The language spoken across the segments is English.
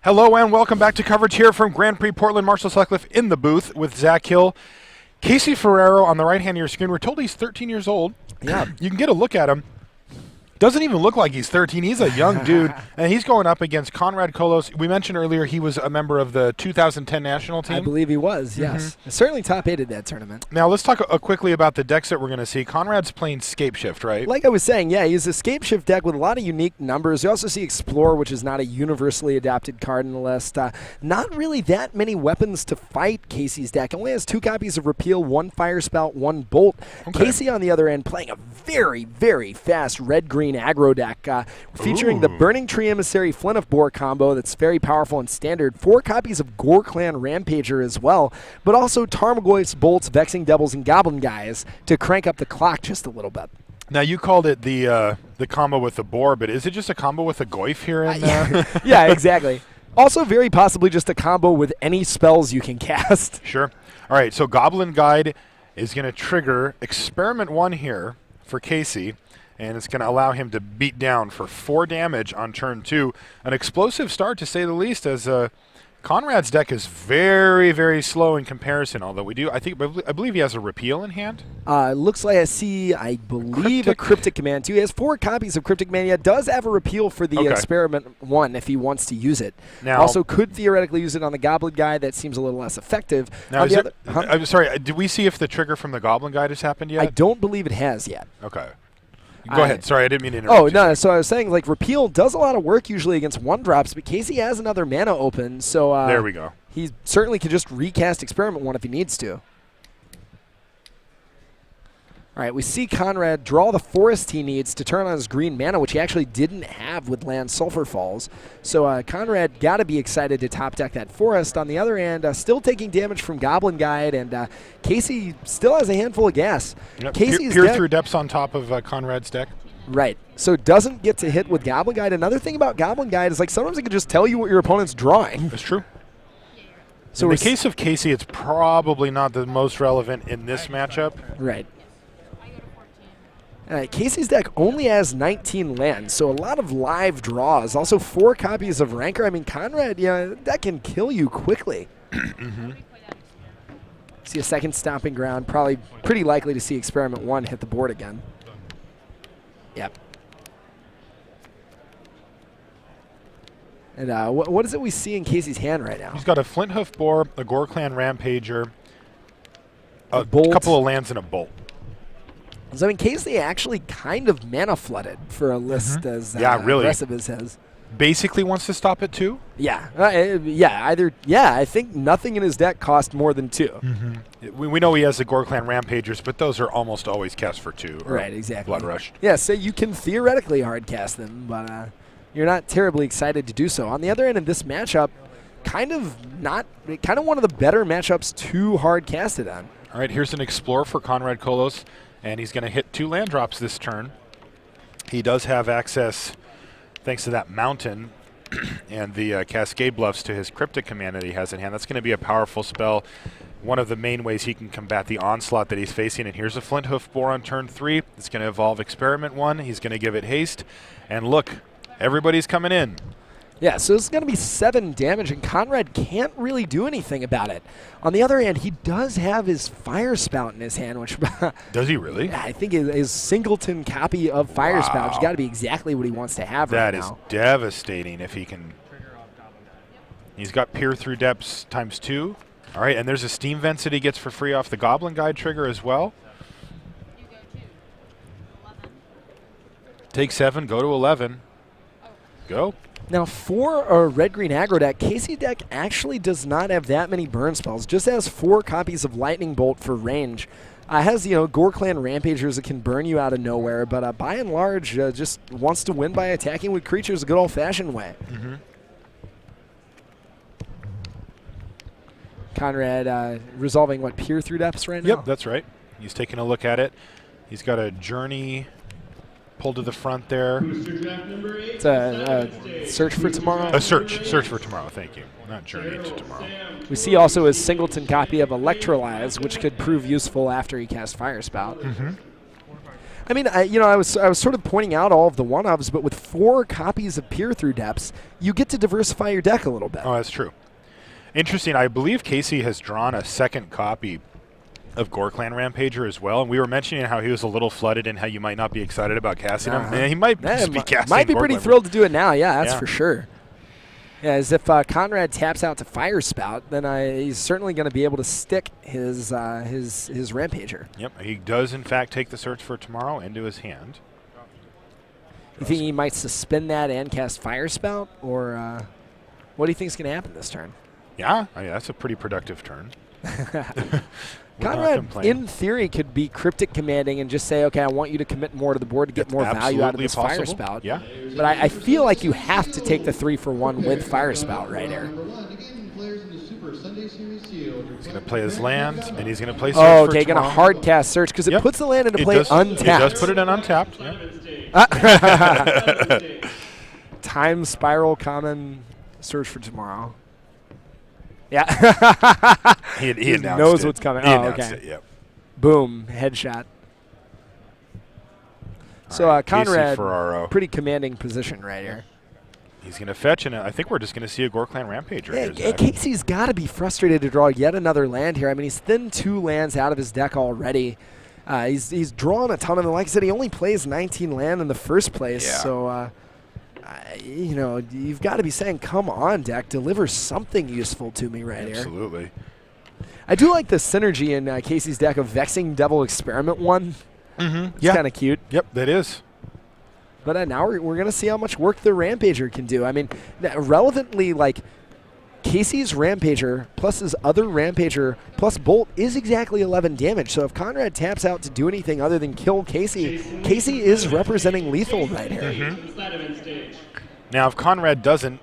Hello and welcome back to coverage here from Grand Prix Portland. Marshall Sutcliffe in the booth with Zach Hill. Casey Ferrero on the right hand of your screen. We're told he's 13 years old. Yeah. You can get a look at him. Doesn't even look like he's 13. He's a young dude, and he's going up against Conrad Kolos. We mentioned earlier he was a member of the 2010 national team. I believe he was, yes. Certainly top 8 at that tournament. Now let's talk quickly about the decks that we're going to see. Conrad's playing Scape Shift, right? Like I was saying, yeah, he's a Scape Shift deck with a lot of unique numbers. You also see Explore, which is not a universally adapted card in the list. Not really that many weapons to fight Casey's deck. Only has 2 copies of Repeal, 1 Fire Spout, 1 Bolt. Okay. Casey, on the other end, playing a very, very fast red-green aggro deck. Featuring the Burning Tree Emissary Flint of Boar combo that's very powerful and standard. 4 copies of Gore Clan Rampager as well, but also Tarmogoyf's Bolts, Vexing Devils, and Goblin Guys to crank up the clock just a little bit. Now you called it the combo with the boar, but is it just a combo with a goyf here? Yeah, exactly. Also very possibly just a combo with any spells you can cast. Sure. All right, so Goblin Guide is going to trigger Experiment 1 here for Casey, and it's going to allow him to beat down for 4 damage on turn 2. An explosive start, to say the least, as Conrad's deck is very, very slow in comparison, although I believe he has a Repeal in hand. Looks like I believe a Cryptic Command too. He has 4 copies of Cryptic Command. He does have a Repeal for the Experiment 1 if he wants to use it. Now, also could theoretically use it on the Goblin Guide. That seems a little less effective. Now, I'm sorry, did we see if the trigger from the Goblin Guide has happened yet? I don't believe it has yet. Okay. Go ahead. Sorry, I didn't mean to interrupt. Oh, no. So I was saying, like, Repeal does a lot of work usually against 1-drops, but Casey has another mana open, so there we go. He certainly could just recast Experiment 1 if he needs to. All right, we see Conrad draw the forest he needs to turn on his green mana, which he actually didn't have with land Sulphur Falls. So Conrad got to be excited to top deck that forest. On the other hand, still taking damage from Goblin Guide, and Casey still has a handful of gas. Yep. Casey's Peer through depths on top of Conrad's deck. Right. So doesn't get to hit with Goblin Guide. Another thing about Goblin Guide is, like, sometimes it can just tell you what your opponent's drawing. That's true. So in the case of Casey, it's probably not the most relevant in this matchup. Right. Casey's deck only has 19 lands, so a lot of live draws. Also 4 copies of Rancor. I mean, Conrad, that can kill you quickly. See a second Stomping Ground. Probably pretty likely to see Experiment 1 hit the board again. Yep. And what is it we see in Casey's hand right now? He's got a Flint Hoof Boar, a Gore Clan Rampager, a Bolt. couple of lands, and a Bolt. So, I mean, Casey actually kind of mana flooded for a list as really aggressive as his. Basically wants to stop at 2? Yeah. I think nothing in his deck cost more than 2. We know he has the Gore Clan Rampagers, but those are almost always cast for 2. Right, exactly. Blood Rush. Yeah, so you can theoretically hard cast them, but you're not terribly excited to do so. On the other end of this matchup, kind of one of the better matchups to hard cast it on. All right, here's an Explore for Conrad Kolos, and he's going to hit 2 land drops this turn. He does have access, thanks to that mountain and the Cascade Bluffs, to his Cryptic Command that he has in hand. That's going to be a powerful spell. One of the main ways he can combat the onslaught that he's facing. And here's a Flint Hoof Boar on turn 3. It's going to evolve Experiment 1. He's going to give it haste. And look, everybody's coming in. Yeah, so this is going to be 7 damage, and Conrad can't really do anything about it. On the other hand, he does have his Fire Spout in his hand, which... Does he really? I think his singleton copy of Fire Spout has got to be exactly what he wants to have right now. That is devastating if he can... He's got Peer Through Depths ×2. All right, and there's a Steam Vents that he gets for free off the Goblin Guide trigger as well. Take 7, go to 11. Go. Now, for a red-green aggro deck, Casey deck actually does not have that many burn spells. Just has 4 copies of Lightning Bolt for range. Has, Gore Clan Rampagers that can burn you out of nowhere, but by and large, just wants to win by attacking with creatures a good old-fashioned way. Conrad resolving, Peer Through Depths right now? Yep, that's right. He's taking a look at it. He's got a Journey pulled to the front there. It's a Search for Tomorrow? A Search for Tomorrow, thank you. Not Journey to Tomorrow. We see also his singleton copy of Electrolyze, which could prove useful after he casts Fire Spout. I mean, I was sort of pointing out all of the one-ofs, but with 4 copies of Peer Through Depths, you get to diversify your deck a little bit. Oh, that's true. Interesting. I believe Casey has drawn a second copy of Gorklan Rampager as well, and we were mentioning how he was a little flooded and how you might not be excited about casting him. Man, he might just be casting. Might be pretty Gorklan. thrilled to do it now. Yeah, that's for sure. Yeah, as if Conrad taps out to Fire Spout, then he's certainly going to be able to stick his Rampager. Yep, he does in fact take the Search for Tomorrow into his hand. You think he might suspend that and cast Fire Spout, or what do you think is going to happen this turn? Yeah, that's a pretty productive turn. Conrad, in theory, could be Cryptic Commanding and just say, okay, I want you to commit more to the board to get more value out of this Fire Spout. Yeah. But I feel like you have to take the 3-for-1 with Fire Spout right here. He's going to play his land, and he's going to play Search for okay, going to hard cast Search, because it puts the land into play untapped. It does put it in untapped. Yeah. Time Spiral Common Search for Tomorrow. Yeah. he knows what's coming. He announced it, yep. Boom. Headshot. So Conrad, Ferrero. Pretty commanding position right here. He's going to fetch, and I think we're just going to see a Gorklan Rampager. Yeah, Casey's got to be frustrated to draw yet another land here. I mean, he's thinned 2 lands out of his deck already. He's drawn a ton of them. Like I said, he only plays 19 land in the first place. Yeah. So, you've got to be saying, come on, deck, deliver something useful to me right here. Absolutely. I do like the synergy in Casey's deck of Vexing Devil Experiment 1. Mm-hmm. It's kind of cute. Yep, that is. But now we're going to see how much work the Rampager can do. I mean, relevantly, like, Casey's Rampager plus his other Rampager plus Bolt is exactly 11 damage. So if Conrad taps out to do anything other than kill Casey, Casey is representing lethal right here. Mm-hmm. Now, if Conrad doesn't,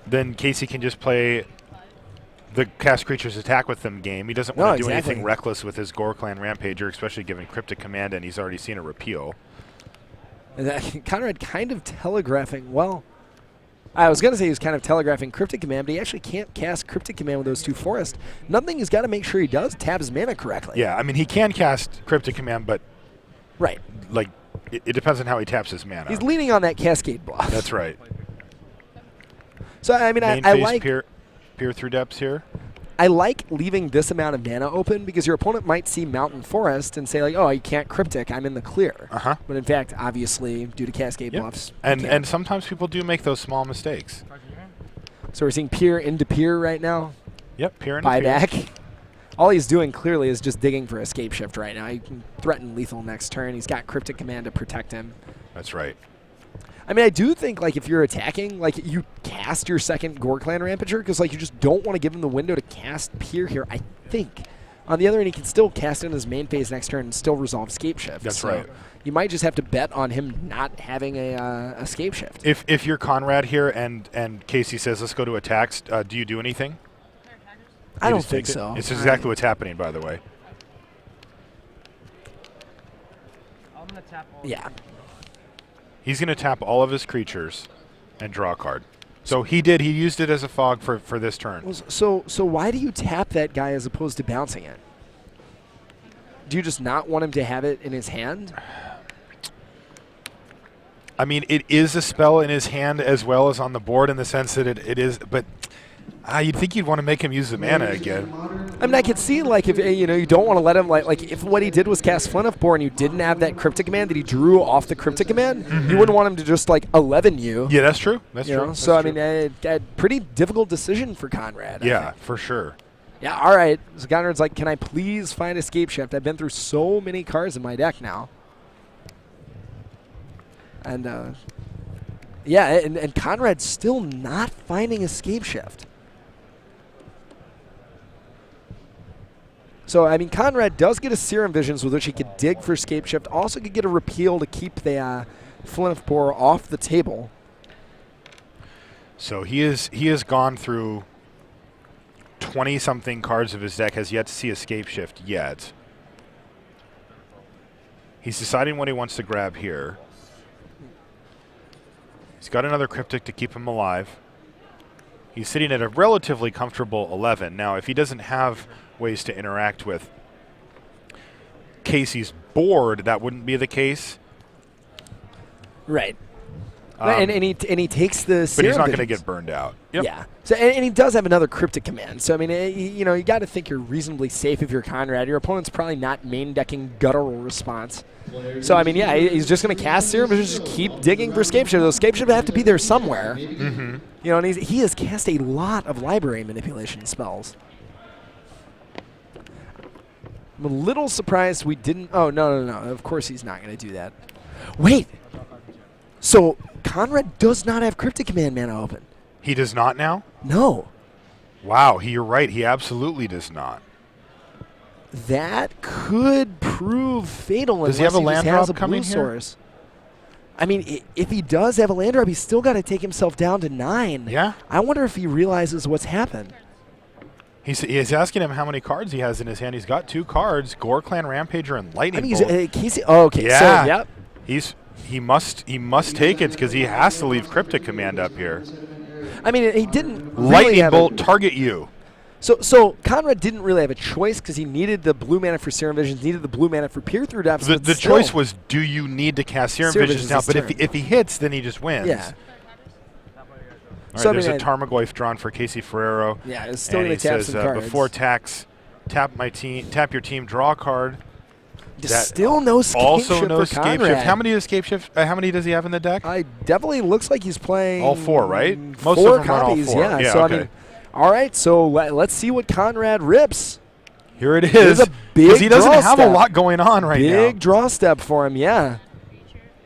then Casey can just play the Cast Creatures Attack with them game. He doesn't want to do anything reckless with his Gorklan Rampager, especially given Cryptic Command, and he's already seen a repeal. Conrad kind of telegraphing, well, I was going to say he's kind of telegraphing Cryptic Command, but he actually can't cast Cryptic Command with those 2 forests. Nothing he's got to make sure he does tap his mana correctly. Yeah, I mean, he can cast Cryptic Command, but like it depends on how he taps his mana. He's leaning on that Cascade bluff. That's right. So, I mean, I like peer through depths here. I like leaving this amount of mana open because your opponent might see Mountain Forest and say, like, oh, you can't Cryptic, I'm in the clear. Uh-huh. But in fact, obviously, due to Cascade bluffs. And sometimes people do make those small mistakes. So we're seeing Peer into Peer right now. Yep, Peer into Peer. Buyback. All he's doing clearly is just digging for Escape Shift right now. He can threaten lethal next turn. He's got Cryptic Command to protect him. That's right. I mean, I do think, like, if you're attacking, like, you cast your second Gorklan Rampager because, like, you just don't want to give him the window to cast Peer here, I think. On the other end, he can still cast in his main phase next turn and still resolve Escape Shift. That's right. You might just have to bet on him not having a Escape Shift. If you're Conrad here and Casey says, let's go to attacks, do you do anything? I don't think so. It's exactly what's happening, by the way. I'm going to tap all Yeah. He's going to tap all of his creatures and draw a card. So he did. He used it as a fog for this turn. So why do you tap that guy as opposed to bouncing it? Do you just not want him to have it in his hand? I mean, it is a spell in his hand as well as on the board in the sense that it is, but you'd think you'd want to make him use the mana again. I mean, I could see, like, if you don't want to let him, like if what he did was cast Flint of Bore and you didn't have that Cryptic Command that he drew off the Cryptic Command, you wouldn't want him to just, like, 11 you. Yeah, that's true. That's true. So, I mean, a pretty difficult decision for Conrad. Yeah, for sure. Yeah, all right. So Conrad's like, can I please find Escape Shift? I've been through so many cards in my deck now. And, yeah, and Conrad's still not finding Escape Shift. So, I mean, Conrad does get a Serum Visions with which he could dig for Escape Shift. Also could get a repeal to keep the Flint of Bore off the table. So he has gone through 20-something cards of his deck, has yet to see Escape Shift yet. He's deciding what he wants to grab here. He's got another Cryptic to keep him alive. He's sitting at a relatively comfortable 11. Now, if he doesn't have ways to interact with Casey's board, that wouldn't be the case. Right. And he takes the But serum he's not going to visions. get burned out. Yep. Yeah. So and he does have another cryptic command. So I mean, you got to think you're reasonably safe if you're Conrad. Your opponent's probably not main decking guttural response. So I mean, yeah, he's just going to cast serum visions, just keep digging for Scape Shift. Those Scape Shift have to be there somewhere. Mm-hmm. And he has cast a lot of library manipulation spells. I'm a little surprised we didn't. Oh no! Of course he's not going to do that. Wait. So Conrad does not have Cryptic Command mana open. He does not now? No. Wow, you're right. He absolutely does not. That could prove fatal Does he unless have a land just has drop a coming blue here? source. I mean, if he does have a land drop, he's still got to take himself down to 9. Yeah. I wonder if he realizes what's happened. He's asking him how many cards he has in his hand. He's got 2 cards, Gore Clan Rampager and Lightning I mean, Bolt. Casey. Oh, okay. Yeah. So, yep. He must take it because he has to leave Cryptic Command up here. I mean, he didn't really Lightning have Bolt, target you. So Conrad didn't really have a choice because he needed the blue mana for Serum Visions, needed the blue mana for Peer Through Depths. The choice was, do you need to cast Serum Visions now? is But turn. if he hits, then he just wins. Yeah. All right, So, I there's mean, a Tarmogoyf drawn for Casey Ferrero. Yeah, it's still And going he to tap says, some cards. before tax, tap your team, draw a card. Still no Escape Also Shift no for Escape Conrad. Shift. How many Escape Shift? How many does he have in the deck? Definitely looks like he's playing All 4, right? Most 4 of them run all copies, 4. yeah. So okay. I mean, all right. So let's see what Conrad rips. Here it This is. is a big he doesn't draw have step. a lot going on right now. Big draw step for him. Yeah.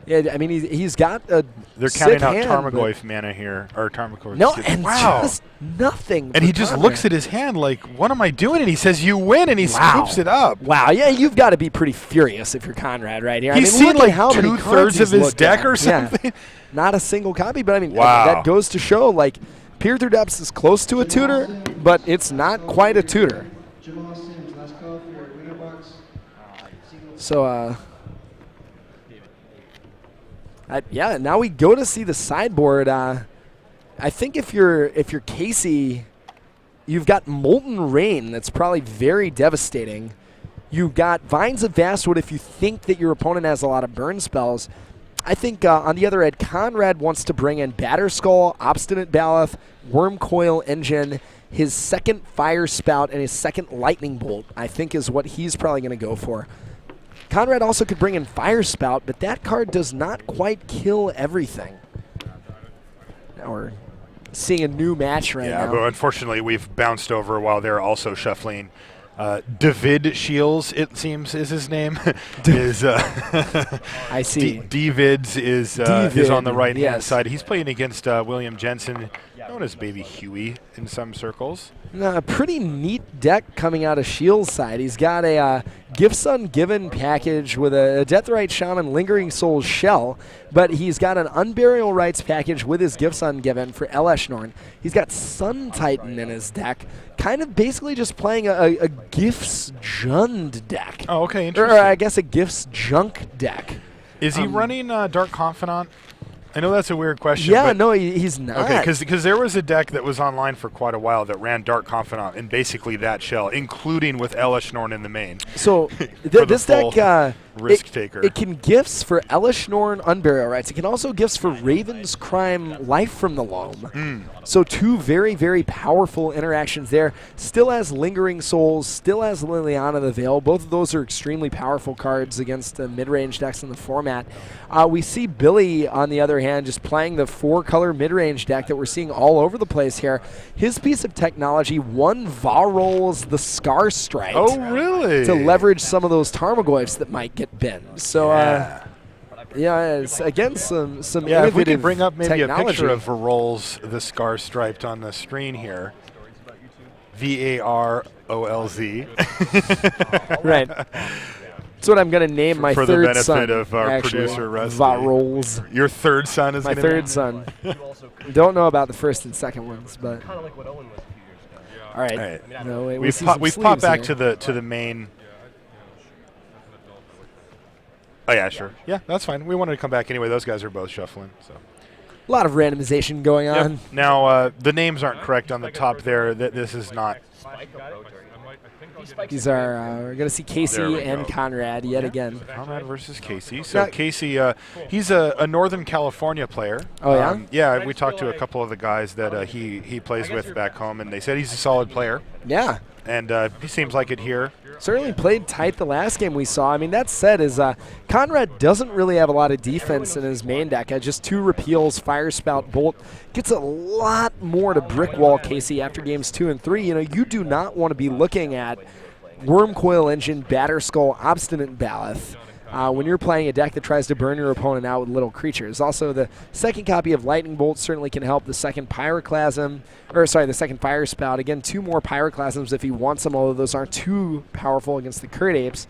Yeah. I mean, he's got a. They're sick counting out hand, Tarmogoyf mana here, or Tarmogoyf. No, excuse me. and wow. just nothing. And for he just Conrad. looks at his hand like, what am I doing? And he says, you win, and he Wow. scoops it up. Wow, yeah, you've got to be pretty furious if you're Conrad right here. He's I mean, seen look at like how many 2/3 cards of he's his looked deck at. or Yeah. something. Not a single copy, but I mean, Wow. that goes to show, like, Peer Through Depths is close to a tutor, but it's not quite a tutor. So, yeah, now we go to see the sideboard. I think if you're Casey, you've got Molten Rain that's probably very devastating. You've got Vines of Vastwood if you think that your opponent has a lot of burn spells. I think on the other end, Conrad wants to bring in Batterskull, Obstinate Baloth, Wormcoil Engine, his second Fire Spout, and his second Lightning Bolt, I think is what he's probably going to go for. Conrad also could bring in Fire Spout, but that card does not quite kill everything. Now we're seeing a new match right Yeah, now. but unfortunately, we've bounced over while they're also shuffling. David Shiels, it seems, is his name. I see. Davids is on the right-hand yes. side. He's playing against William Jensen, known as Baby Huey in some circles. A pretty neat deck coming out of Shiels' side. He's got a Gifts Ungiven package with a Deathrite Shaman Lingering Souls shell, but he's got an Unburial Rites package with his Gifts Ungiven for Eleshnorn. He's got Sun Titan in his deck, kind of basically just playing a Gifts Jund deck. Oh, okay, Or interesting. I guess a Gifts Junk deck. Is he running Dark Confidant? I know that's a weird question. Yeah, but no, he's not. Okay, because there was a deck that was online for quite a while that ran Dark Confidant and basically that shell, including with Eleshnorn in the main. So the this full deck, risk taker. It can gifts for Eleshnorn Unburial Rites. It can also gifts for Raven's Crime Life from the Loam. So 2 very, very powerful interactions there. Still has Lingering Souls, still has Liliana the Veil. Both of those are extremely powerful cards against the mid-range decks in the format. We see Billy, on the other hand, just playing the 4-color mid-range deck that we're seeing all over the place here. His piece of technology, 1 Varol's the Scar Strike. Oh, really? To leverage some of those Tarmogoyfs that might get binned. So, yeah, it's again some Yeah, if we innovative could bring up maybe technology. a picture of Varol's the Scar Striped on the screen here. Varolz. Right. That's what I'm going to name my For the third benefit son. of our actually. producer, Rusty. Varolz. Your third son is My going to third son. Don't know about the first and second ones, but Kind of like what Owen was a few years ago. all right. All right. No, wait, We've popped back to the main. Oh yeah, sure. Yeah, that's fine. We wanted to come back anyway. Those guys are both shuffling. So. a lot of randomization going on. Now the names aren't correct on the top there. This is not. These are we're going to see There Casey we and go. Conrad yet again. Conrad versus Casey. So Now- Casey, he's a Northern California player. Oh, yeah? Yeah, we talked to a couple of the guys that he plays with back home, and they said he's a solid player. Yeah. And he seems like it here. Certainly played tight the last game we saw. I mean, that said, Conrad doesn't really have a lot of defense in his main deck. Just 2 repeals, Fire Spout, Bolt. Gets a lot more to brick wall Casey after games 2 and 3. You know, you do not want to be looking at Worm Coil Engine, Batter Skull, Obstinate Baloth when you're playing a deck that tries to burn your opponent out with little creatures. Also, the second copy of Lightning Bolt certainly can help. The second the second Fire Spout. Again, 2 more Pyroclasms if he wants them, although those aren't too powerful against the Crit Apes.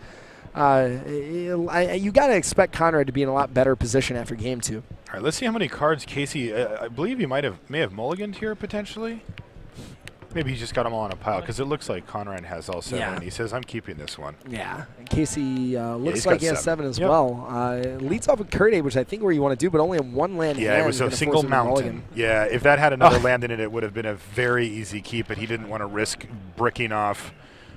You got to expect Conrad to be in a lot better position after game 2. All right, let's see how many cards Casey. I believe he may have mulliganed here potentially. Maybe he just got them all in a pile because it looks like Conrad has all 7, Yeah. and he says, "I'm keeping this one." Yeah, Casey looks he's like got he has 7. 7 as Yep. well. Leads off with Curt Ape, which I think where you want to do, but only in 1 land. Yeah, hand it was is a gonna single force him to mountain. mulligan. Yeah, if that had another land in it, it would have been a very easy keep, but he didn't want to risk bricking off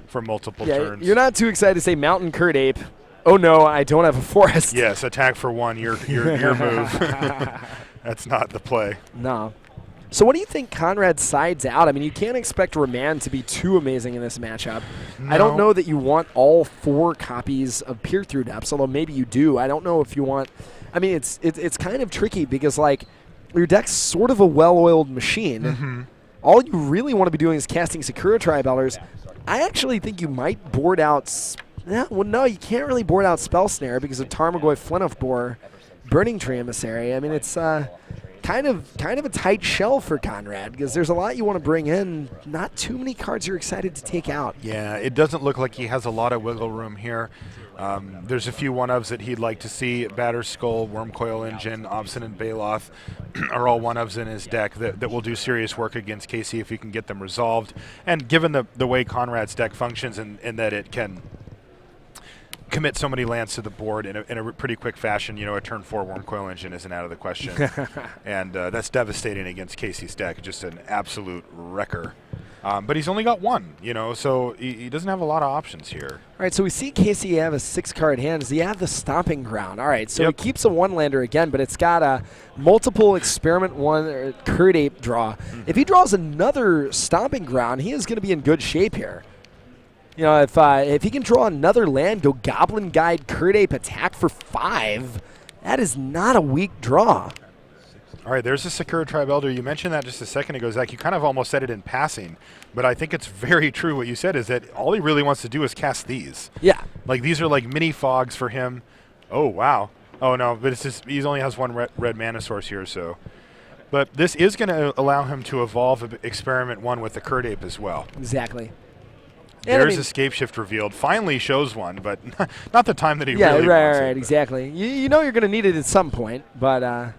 for multiple Yeah, turns. you're not too excited to say Mountain Curt Ape. Oh no, I don't have a forest. Yes, attack for 1, your move. That's not the play. No. So what do you think Conrad sides out? I mean, you can't expect Remand to be too amazing in this matchup. I don't No. know that you want all 4 copies of Peer Through Depths, although maybe you do. I don't know if you want. I mean, it's kind of tricky because like your deck's sort of a well-oiled machine. Mm-hmm. All you really want to be doing is casting Sakura Tribe Elders. I actually think you might board out. No, you can't really board out Spell Snare because of Tarmogoyf, Flint of Boar, Burning Tree Emissary. I mean, it's kind of a tight shell for Conrad because there's a lot you want to bring in. Not too many cards you're excited to take out. Yeah, it doesn't look like he has a lot of wiggle room here. There's a few one-ofs that he'd like to see. Batter Skull, Worm Coil Engine, Obstinate Baloth are all one-ofs in his deck that will do serious work against Casey if he can get them resolved. And given the way Conrad's deck functions in that it can commit so many lands to the board in a pretty quick fashion, a turn 4 Worm Coil Engine isn't out of the question. And that's devastating against Casey's deck, just an absolute wrecker. But he's only got 1, so he doesn't have a lot of options here. All right, so we see Casey have a 6-card hand. Does he have the Stomping Ground? All right, so Yep. he keeps a 1-lander again, but it's got a multiple Experiment 1 or Curt Ape draw. Mm-hmm. If he draws another Stomping Ground, he is going to be in good shape here. If he can draw another land, go Goblin Guide, Curt Ape, attack for 5, that is not a weak draw. All right, there's a Sakura Tribe Elder. You mentioned that just a second ago, Zach. You kind of almost said it in passing, but I think it's very true what you said is that all he really wants to do is cast these. Yeah. Like, these are like mini fogs for him. Oh, wow. Oh, no, but it's just he only has 1 red mana source here, so. But this is going to allow him to evolve Experiment 1 with the Curt Ape as well. Exactly. And There's Escape Shift revealed. Finally shows one, but not the time that he really wants right, it. exactly. You know you're going to need it at some point, but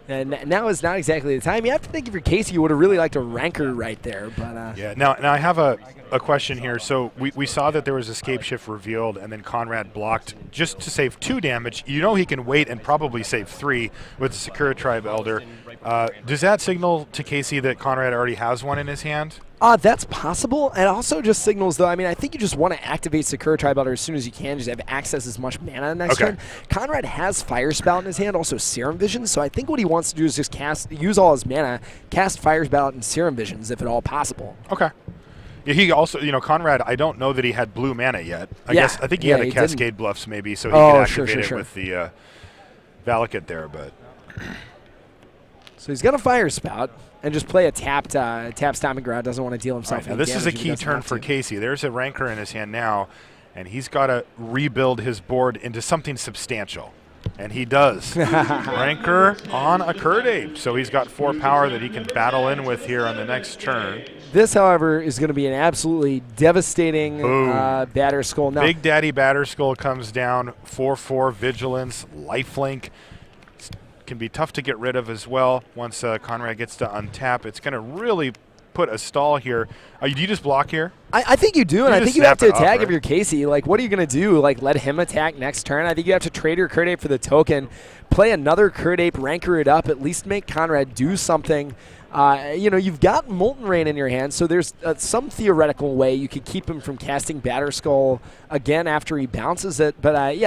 and now is not exactly the time. You have to think if you're Casey, you would have really liked a Rancor right there. But Yeah. Now I have a question here. So we saw that there was Escape Shift revealed, and then Conrad blocked just to save 2 damage. He can wait and probably save 3 with the Sakura Tribe Elder. Does that signal to Casey that Conrad already has 1 in his hand? That's possible. It also just signals, though, I mean, I think you just want to activate Sakura Tribe Elder as soon as you can, just have access as much mana next turn. Conrad has Fire Spout in his hand, also Serum Vision, so I think what he wants to do is just use all his mana, cast Fire Spout and Serum Visions if at all possible. Okay. Yeah, he also, Conrad, I don't know that he had blue mana yet. I think he had a Cascade Bluffs maybe, so he could activate it with the Valakut there, but. So he's got a Fire Spout and just play a tapped Stomping Ground. Doesn't want to deal himself Right, now any this is a damage if he key doesn't turn have for to. Casey. There's a Rancor in his hand now, and he's got to rebuild his board into something substantial. And he does. Rancor on a Curt Ape. So he's got 4 power that he can battle in with here on the next turn. This, however, is going to be an absolutely devastating Batter Skull. Now, Big Daddy Batter Skull comes down. 4/4 Vigilance, Lifelink. Can be tough to get rid of as well once Conrad gets to untap. It's going to really put a stall here. Do you just block here? I think you do, and You I just think you have to snap it attack off, if you're Casey. Like, what are you going to do? Like, let him attack next turn? I think you have to trade your Curd Ape for the token, play another Curd Ape, rancor it up, at least make Conrad do something. You've got Molten Rain in your hand, so there's some theoretical way you could keep him from casting Batterskull again after he bounces it. But,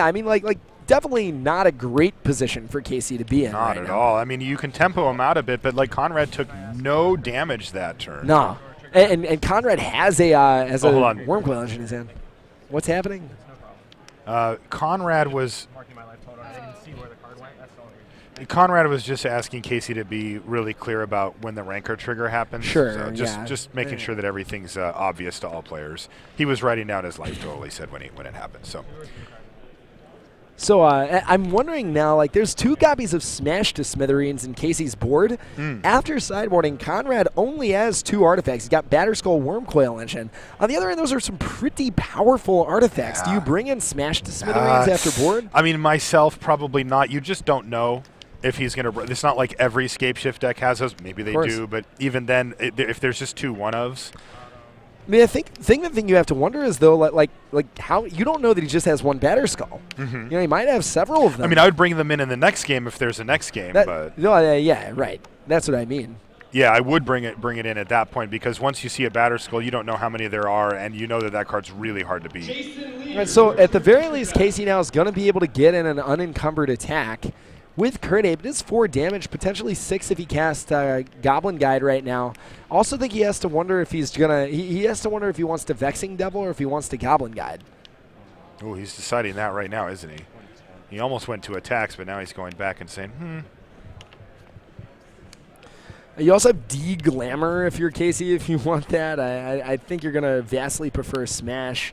definitely not a great position for Casey to be in. Not right at now. all. I mean, you can tempo him out a bit, but like Conrad took no damage that turn. No. And Conrad has a hold on. Wormcoil engine in his hand. What's happening? Conrad was Marking my life total. I didn't see where the card went. That's the only reason. Conrad was just asking Casey to be really clear about when the rancor trigger happens. Sure, So just making sure that everything's obvious to all players. He was writing down his life total, he said, when it happened. So I'm wondering now, like, there's 2 copies of Smash to Smithereens in Casey's board. After sideboarding, Conrad only has 2 artifacts. He's got Batterskull, Wormcoil Engine. On the other hand, those are some pretty powerful artifacts. Do you bring in Smash to Smithereens after board? I mean, myself, probably not. You just don't know if he's going to. It's not like every Scapeshift deck has those. Maybe they do, but even then, if there's just 2 one-ofs. I mean, I think the thing you have to wonder is, though, like how you don't know that he just has 1 Batterskull. He might have several of them. I mean, I would bring them in the next game if there's a next game. Yeah, right. That's what I mean. Yeah, I would bring it in at that point, because once you see a Batterskull, you don't know how many there are, and you know that card's really hard to beat. Right, so at the very least, Casey now is going to be able to get in an unencumbered attack with Curd Ape. It is 4 damage, potentially 6 if he casts Goblin Guide right now. Also think he has to wonder if he's gonna. He has to wonder if he wants to Vexing Devil or if he wants to Goblin Guide. Oh, he's deciding that right now, isn't he? He almost went to attacks, but now he's going back and saying, You also have D-Glamour if you're Casey, if you want that. I think you're going to vastly prefer Smash.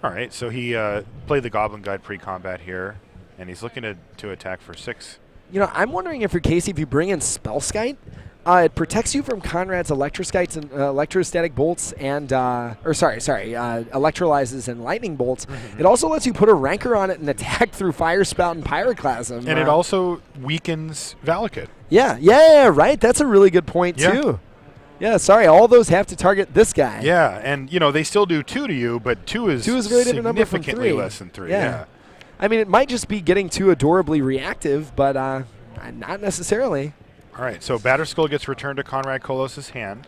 All right, so he played the Goblin Guide pre-combat here, and he's looking to attack for 6. I'm wondering if you're Casey, if you bring in Spellskite, it protects you from Conrad's Electroskites and Electrostatic Bolts and, Electrolyzes and Lightning Bolts. It also lets you put a Rancor on it and attack through Fire Spout and Pyroclasm. And it also weakens Valakut. Yeah, right. That's a really good point, too. Yeah, sorry, all those have to target this guy. Yeah, and, they still do 2 to you, but 2 is a very different number from 3. Significantly less than 3, yeah. I mean, it might just be getting too adorably reactive, but not necessarily. All right, so Batterskull gets returned to Conrad Kolos' hand.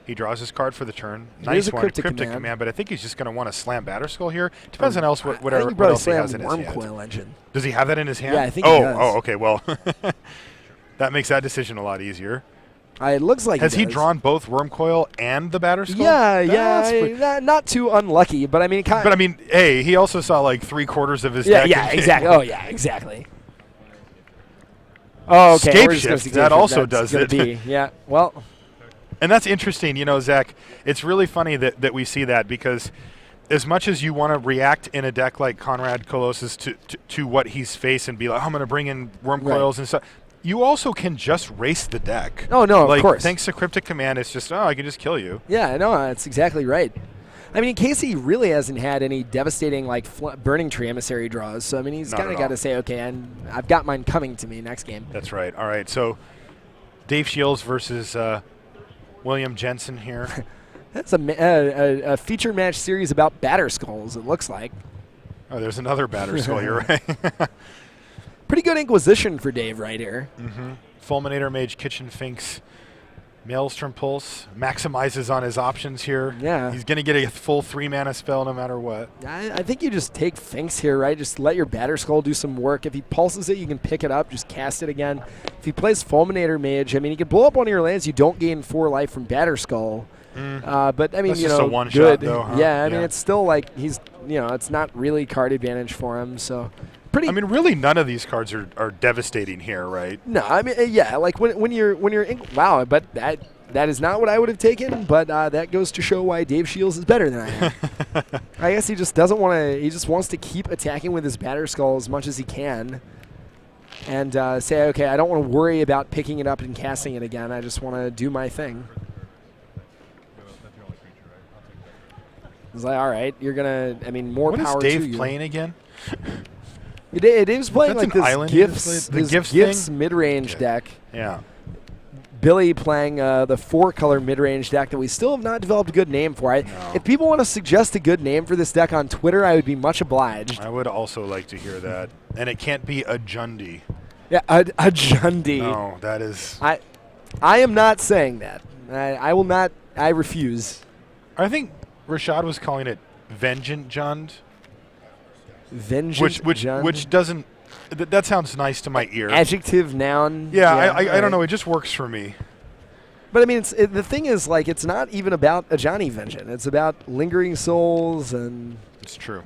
He draws his card for the turn. Nice one, Cryptic command. Command, but I think he's just going to want to slam Batterskull here. Depends on I what think else he has in his hand. Wormcoil Engine. Does he have that in his hand? Yeah, I think he does. Oh, okay, well, that makes that decision a lot easier. It looks like Has he does. drawn both Wormcoil and the Batterskull? Yeah, not too unlucky, but I mean, hey, he also saw like 3/4 of his deck. Yeah, exactly. Oh, yeah, exactly. Oh, okay. Scapeshift, that also does it. Yeah, well. And that's interesting, Zach. It's really funny that we see that, because as much as you want to react in a deck like Conrad Kolos's to what he's faced and be like, I'm going to bring in Wormcoils and stuff, you also can just race the deck. Oh, no, of course. Thanks to Cryptic Command, it's just, I can just kill you. Yeah, no, that's exactly right. I mean, Casey really hasn't had any devastating, Burning Tree Emissary draws. So, I mean, he's kind of got to say, okay, and I've got mine coming to me next game. That's right. All right, so Dave Shiels versus William Jensen here. That's a feature match series about Batterskulls, it looks like. Oh, there's another Batterskull, you're right. Pretty good Inquisition for Dave right here. Fulminator Mage, Kitchen Finks, Maelstrom Pulse, maximizes on his options here. Yeah. He's going to get a full 3-mana spell no matter what. I think you just take Finks here, right? Just let your Batterskull do some work. If he pulses it, you can pick it up, just cast it again. If he plays Fulminator Mage, I mean, he can blow up one of your lands. You don't gain 4 life from Batterskull. But, I mean, that's just a one good. Shot, though, huh? Yeah, I mean, it's still like he's, it's not really card advantage for him, so... I mean, really, none of these cards are devastating here, right? No, I mean, yeah, like when you're wow, but that is not what I would have taken. But that goes to show why Dave Shiels is better than I am. I guess he just doesn't want to. He just wants to keep attacking with his Batterskull as much as he can, and say, okay, I don't want to worry about picking it up and casting it again. I just want to do my thing. It's like, all right, you're gonna. I mean, more power to you. What is Dave playing again? It is playing That's like an this island gifts gifts mid-range deck. Yeah. Billy playing the 4-color mid-range deck that we still have not developed a good name for. If people want to suggest a good name for this deck on Twitter, I would be much obliged. I would also like to hear that. And it can't be a Jundi. Yeah, a Jundi. No, that is... I am not saying that. I will not. I refuse. I think Rashad was calling it Vengeant Jund. Vengeance Jund. Which doesn't... that sounds nice to my ear. Adjective, noun. Yeah, I don't know. It just works for me. But I mean, the thing is, like, it's not even about a Johnny Vengeance. It's about Lingering Souls and... It's true.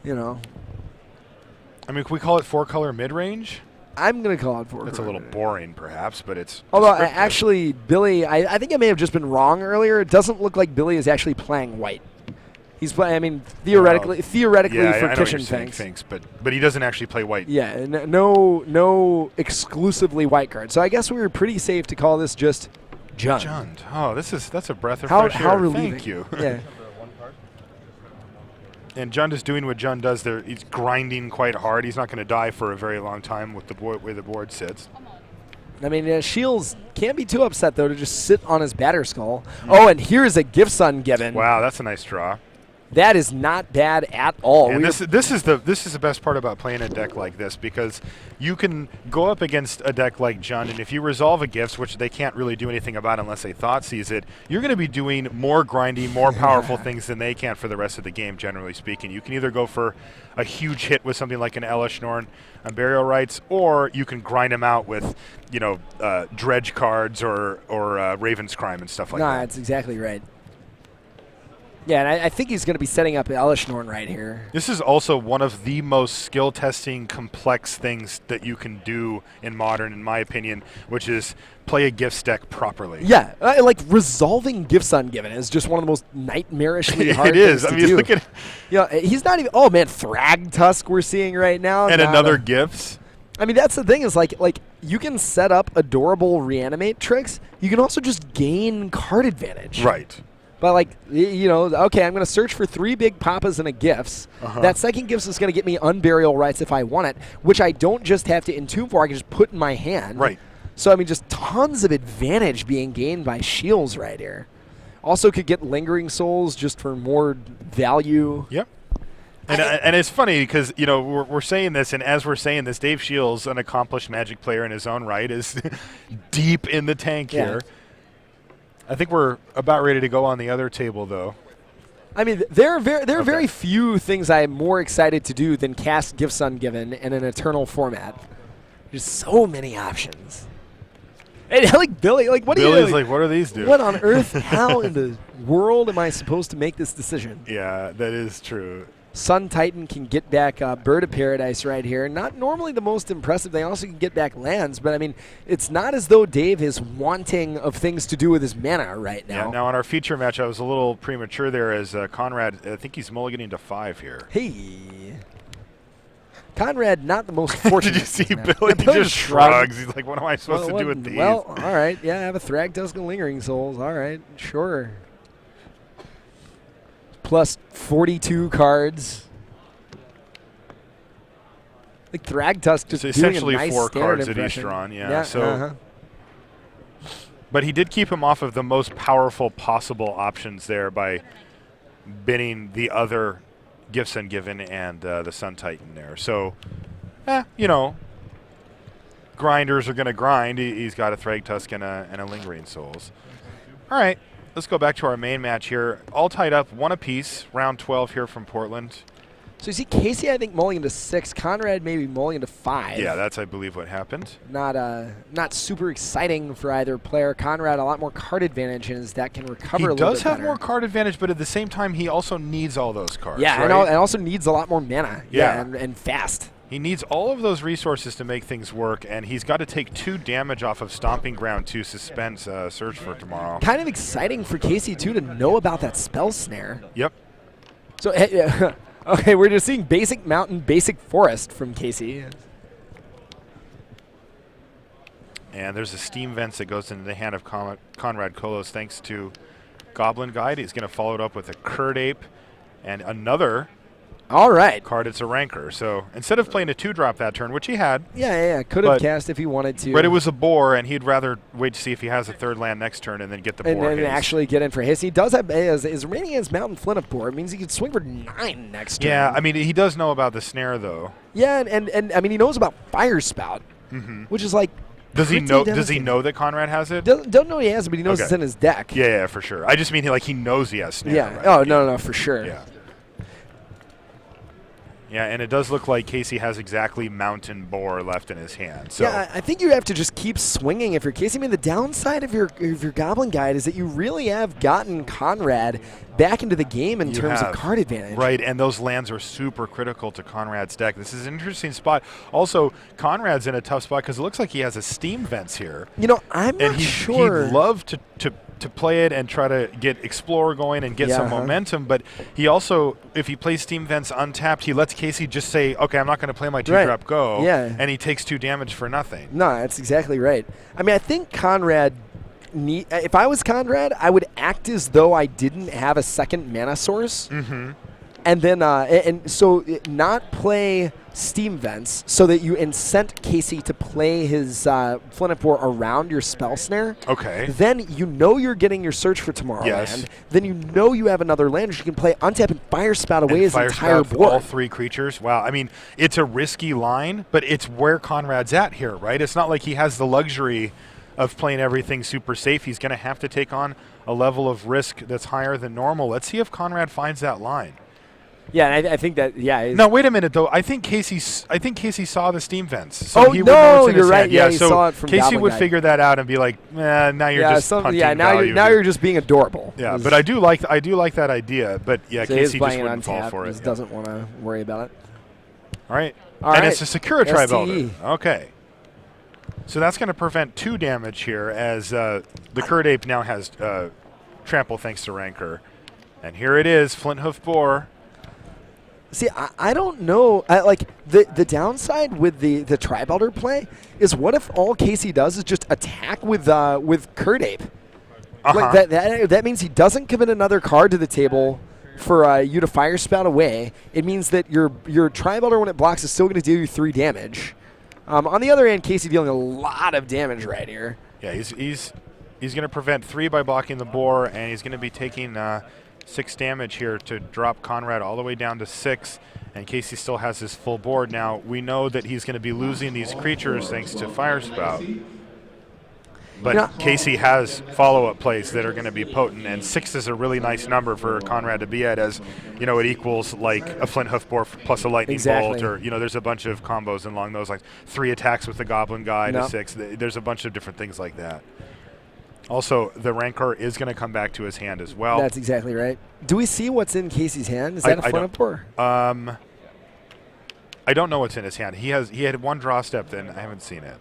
You know. I mean, can we call it 4-color mid-range? I'm going to call it 4-color. It's a little boring, perhaps, but it's... Although, actually, Billy, I think I may have just been wrong earlier. It doesn't look like Billy is actually playing white. He's playing, I mean, theoretically yeah, for I know Kitchen what you're saying, Finks. but he doesn't actually play white. Yeah, no exclusively white cards. So I guess we were pretty safe to call this just Jund. Jund. Oh, that's a breath of fresh air. How relieving. Thank you. Yeah. And Jund is doing what Jund does there. He's grinding quite hard. He's not going to die for a very long time with the way the board sits. I mean, Shiels can't be too upset, though, to just sit on his batter skull. Oh, and here's a Gift Sun given. Wow, that's a nice draw. That is not bad at all. And this is the best part about playing a deck like this, because you can go up against a deck like Jund, and if you resolve a Gifts, which they can't really do anything about unless they thought seize it, you're going to be doing more grindy, more powerful things than they can for the rest of the game, generally speaking. You can either go for a huge hit with something like an Elish Norn on Burial Rites, or you can grind them out with, dredge cards or Raven's Crime and stuff like that. No, that's exactly right. Yeah, and I think he's going to be setting up Elish Norn right here. This is also one of the most skill-testing, complex things that you can do in Modern, in my opinion, which is play a Gifts deck properly. Yeah, like resolving Gifts Ungiven is just one of the most nightmarishly hard it is. things I to mean, do. look at Yeah, he's not even. Oh man, Thragtusk we're seeing right now, and another Gifts. I mean, that's the thing is like you can set up adorable reanimate tricks. You can also just gain card advantage. Right. But, okay, I'm going to search for 3 big papas and a Gifts. That second Gifts is going to get me Unburial Rights if I want it, which I don't just have to entomb for. I can just put in my hand. Right. So, I mean, just tons of advantage being gained by Shiels right here. Also could get Lingering Souls just for more value. Yep. And it's funny because, we're saying this, and as we're saying this, Dave Shiels, an accomplished Magic player in his own right, is deep in the tank here. I think we're about ready to go on the other table, though. I mean, there are very few things I'm more excited to do than cast Gifts Ungiven in an Eternal format. There's so many options. And Billy, what do you do? Billy's like, what do these do? What on earth? How in the world am I supposed to make this decision? Yeah, that is true. Sun Titan can get back Bird of Paradise right here. Not normally the most impressive. They also can get back lands, but I mean, it's not as though Dave is wanting of things to do with his mana right now. Yeah, now on our feature match, I was a little premature there as Conrad, I think he's mulliganing to 5 here. Hey. Conrad, not the most fortunate. Did you see Billy? He just shrugs. He's like, what am I supposed to do with these? Well, all right. Yeah, I have a Thragtusk and Lingering Souls. All right, sure. Plus 42 cards. Like Thragtusk just it's doing essentially a nice 4 cards that impression. he's drawn, yeah. So, but he did keep him off of the most powerful possible options there by binning the other Gifts Ungiven and the Sun Titan there. So, grinders are going to grind. He's got a Thragtusk and a Lingering Souls. All right. Let's go back to our main match here. All tied up, 1 apiece, round 12 here from Portland. So you see Casey, I think, mulling to 6. Conrad maybe mulling to 5. Yeah, that's, I believe, what happened. Not super exciting for either player. Conrad, a lot more card advantage in his deck, can recover a little bit He does have better. more card advantage, but at the same time, he also needs all those cards, Yeah, right? and also needs a lot more mana. Yeah. And fast. He needs all of those resources to make things work, and he's got to take 2 damage off of Stomping Ground to suspend Search for tomorrow. Kind of exciting for Casey, too, to know about that Spell Snare. Yep. So, okay, we're just seeing Basic Mountain, Basic Forest from Casey. And there's a Steam Vents that goes into the hand of Conrad Kolos thanks to Goblin Guide. He's going to follow it up with a Curd Ape and another All right. card, it's a Rancor. So instead of playing a 2-drop that turn, which he had, Yeah. Could have But- cast if he wanted to. but it was a boar, and he'd rather wait to see if he has a 3rd land next turn and then get the and boar. then haste. actually get in for haste. He does have his remaining against Mountain Flint of Boar. It means he could swing for 9 next turn. Yeah, I mean, he does know about the snare, though. Yeah, and I mean, he knows about Fire Spout, which is like. Does he pretty know? Does he devastating. know that Conrad has it? Don't know he has it, but he knows Okay. it's in his deck. Yeah, for sure. I just mean he knows he has snare. Yeah. Right? Oh, no, for sure. Yeah. Yeah, and it does look like Casey has exactly Mountain Boar left in his hand. So Yeah, I think you have to just keep swinging if you're Casey. I mean, the downside of your Goblin Guide is that you really have gotten Conrad back into the game in You terms have. of card advantage. Right, and those lands are super critical to Conrad's deck. This is an interesting spot. Also, Conrad's in a tough spot because it looks like he has a Steam Vents here. You know, I'm And not sure. he'd love to play it and try to get Explore going and get some momentum, but he also, if he plays Steam Vents untapped, he lets Casey just say, okay, I'm not going to play my 2-drop go, Yeah. and he takes 2 damage for nothing. No, that's exactly right. I mean, I think Conrad. If I was Conrad, I would act as though I didn't have a second mana source, and then not play Steam Vents so that you incent Casey to play his Flint of Boar around your Spell Snare. Okay. Then you know you're getting your Search for Tomorrow Yes. land. Then you know you have another land which you can play untap and Fire Spout away And his Fire entire Spout board. all 3 creatures. Wow. I mean, it's a risky line, but it's where Conrad's at here, right? It's not like he has the luxury of playing everything super safe. He's going to have to take on a level of risk that's higher than normal. Let's see if Conrad finds that line. Yeah, and I think that No, wait a minute though. I think Casey saw the Steam Vents. So Oh, he would no, know it's in you're his right. hand. Yeah, he so saw it from Casey Goblin would Guide. figure that out and be like, now you're just punting now value. you're just being adorable. Yeah, but I do like that idea. But yeah, So he is Casey just playing it wouldn't fall untap. for Just it. doesn't want to worry about it. All right. All and right. it's a Secura Tribe STE. Elder. Okay. So that's going to prevent 2 damage here as the Curd Ape now has Trample thanks to Rancor. And here it is, Flint Hoof Boar. See, I don't know. The downside with the Tribe Elder play is what if all Casey does is just attack with Curd Ape? Like that means he doesn't commit another card to the table for you to Fire Spout away. It means that your Tribe Elder, when it blocks, is still going to deal you 3 damage. On the other hand, Casey dealing a lot of damage right here. Yeah, he's going to prevent 3 by blocking the boar, and he's going to be taking 6 damage here to drop Conrad all the way down to 6. And Casey still has his full board. Now, we know that he's going to be losing these creatures thanks to Fire Spout. But Casey has follow-up plays that are going to be potent, and 6 is a really nice number for Conrad to be at, as it equals like a Flint Hoof Boar plus a Lightning Bolt, or there's a bunch of combos along those lines. 3 attacks with the Goblin Guide to 6. There's a bunch of different things like that. Also, the Rancor is going to come back to his hand as well. That's exactly right. Do we see what's in Casey's hand? Is that a Flint of Boar? I don't know what's in his hand. He had 1 draw step, then I haven't seen it.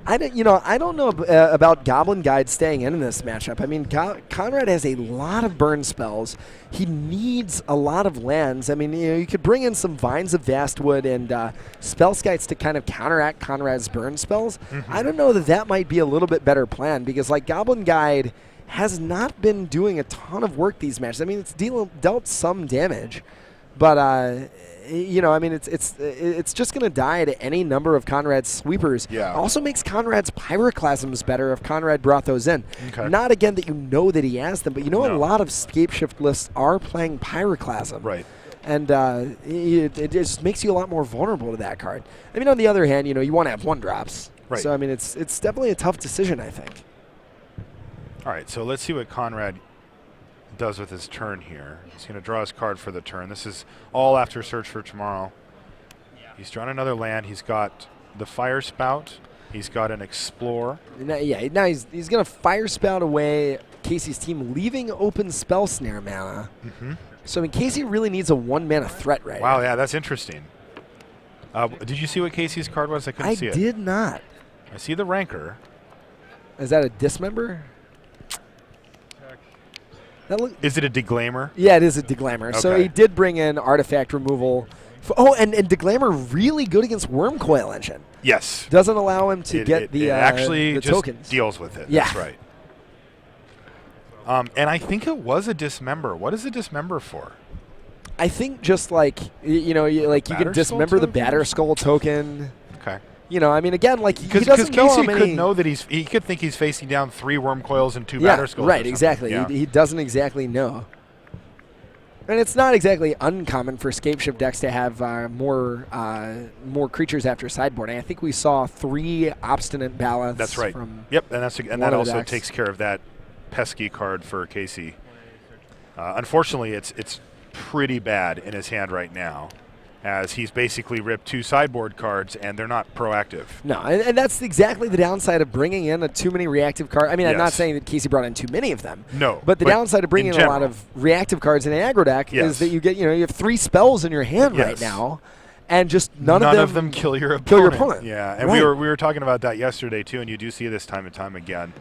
I don't know about Goblin Guide staying in this matchup. I mean, Conrad has a lot of burn spells. He needs a lot of lands. I mean, you could bring in some Vines of Vastwood and Spell Skites to kind of counteract Conrad's burn spells. I don't know that might be a little bit better plan because, like, Goblin Guide has not been doing a ton of work these matches. I mean, it's dealt some damage, but I mean, it's just going to die to any number of Conrad's sweepers. Yeah. Also makes Conrad's Pyroclasms better if Conrad brought those in. Okay. Not again that you know that he has them, but a lot of Scapeshift lists are playing Pyroclasm. Right. And it just makes you a lot more vulnerable to that card. I mean, on the other hand, you want to have 1-drops. Right. So, I mean, it's definitely a tough decision, I think. All right, so let's see what Conrad does with his turn here. He's going to draw his card for the turn. This is all after Search for Tomorrow. He's drawn another land. He's got the Fire Spout. He's got an Explore. Now he's going to Fire Spout away Casey's team, leaving open Spell Snare mana. So, I mean, Casey really needs a 1-mana threat right now. Wow, yeah, that's interesting. Did you see what Casey's card was? I couldn't see it. I did not. I see the Rancor. Is that a Dismember? Is it a Deglamer? Yeah, it is a Deglamer. Okay. So he did bring in artifact removal. And Deglamer really good against Worm Coil Engine. Yes. Doesn't allow him to get the actually the just tokens. deals with it. Yeah. That's right. And I think it was a Dismember. What is a Dismember for? I think just like you can Batter dismember the Skull batter skull token. Okay. I mean, again, like he Because doesn't know how Casey many. could know that he could think he's facing down 3 worm coils and 2 Yeah, batter skulls. right, exactly. Yeah. He doesn't exactly know. And it's not exactly uncommon for scape shift decks to have more creatures after sideboarding. I think we saw 3 obstinate ballots. That's right. From Yep, and that of the also decks. takes care of that pesky card for Casey. Unfortunately, it's pretty bad in his hand right now, as he's basically ripped 2 sideboard cards, and they're not proactive. No, and that's exactly the downside of bringing in too many reactive cards. I mean, I'm not Yes. saying that Casey brought in too many of them. No, But the downside of bringing in a lot general. of reactive cards in an aggro deck Yes. is that you have 3 spells in your hand right Yes. now, and just none of them kill your opponent. kill your opponent. Yeah, and Right. we were talking about that yesterday too, and you do see this time and time again.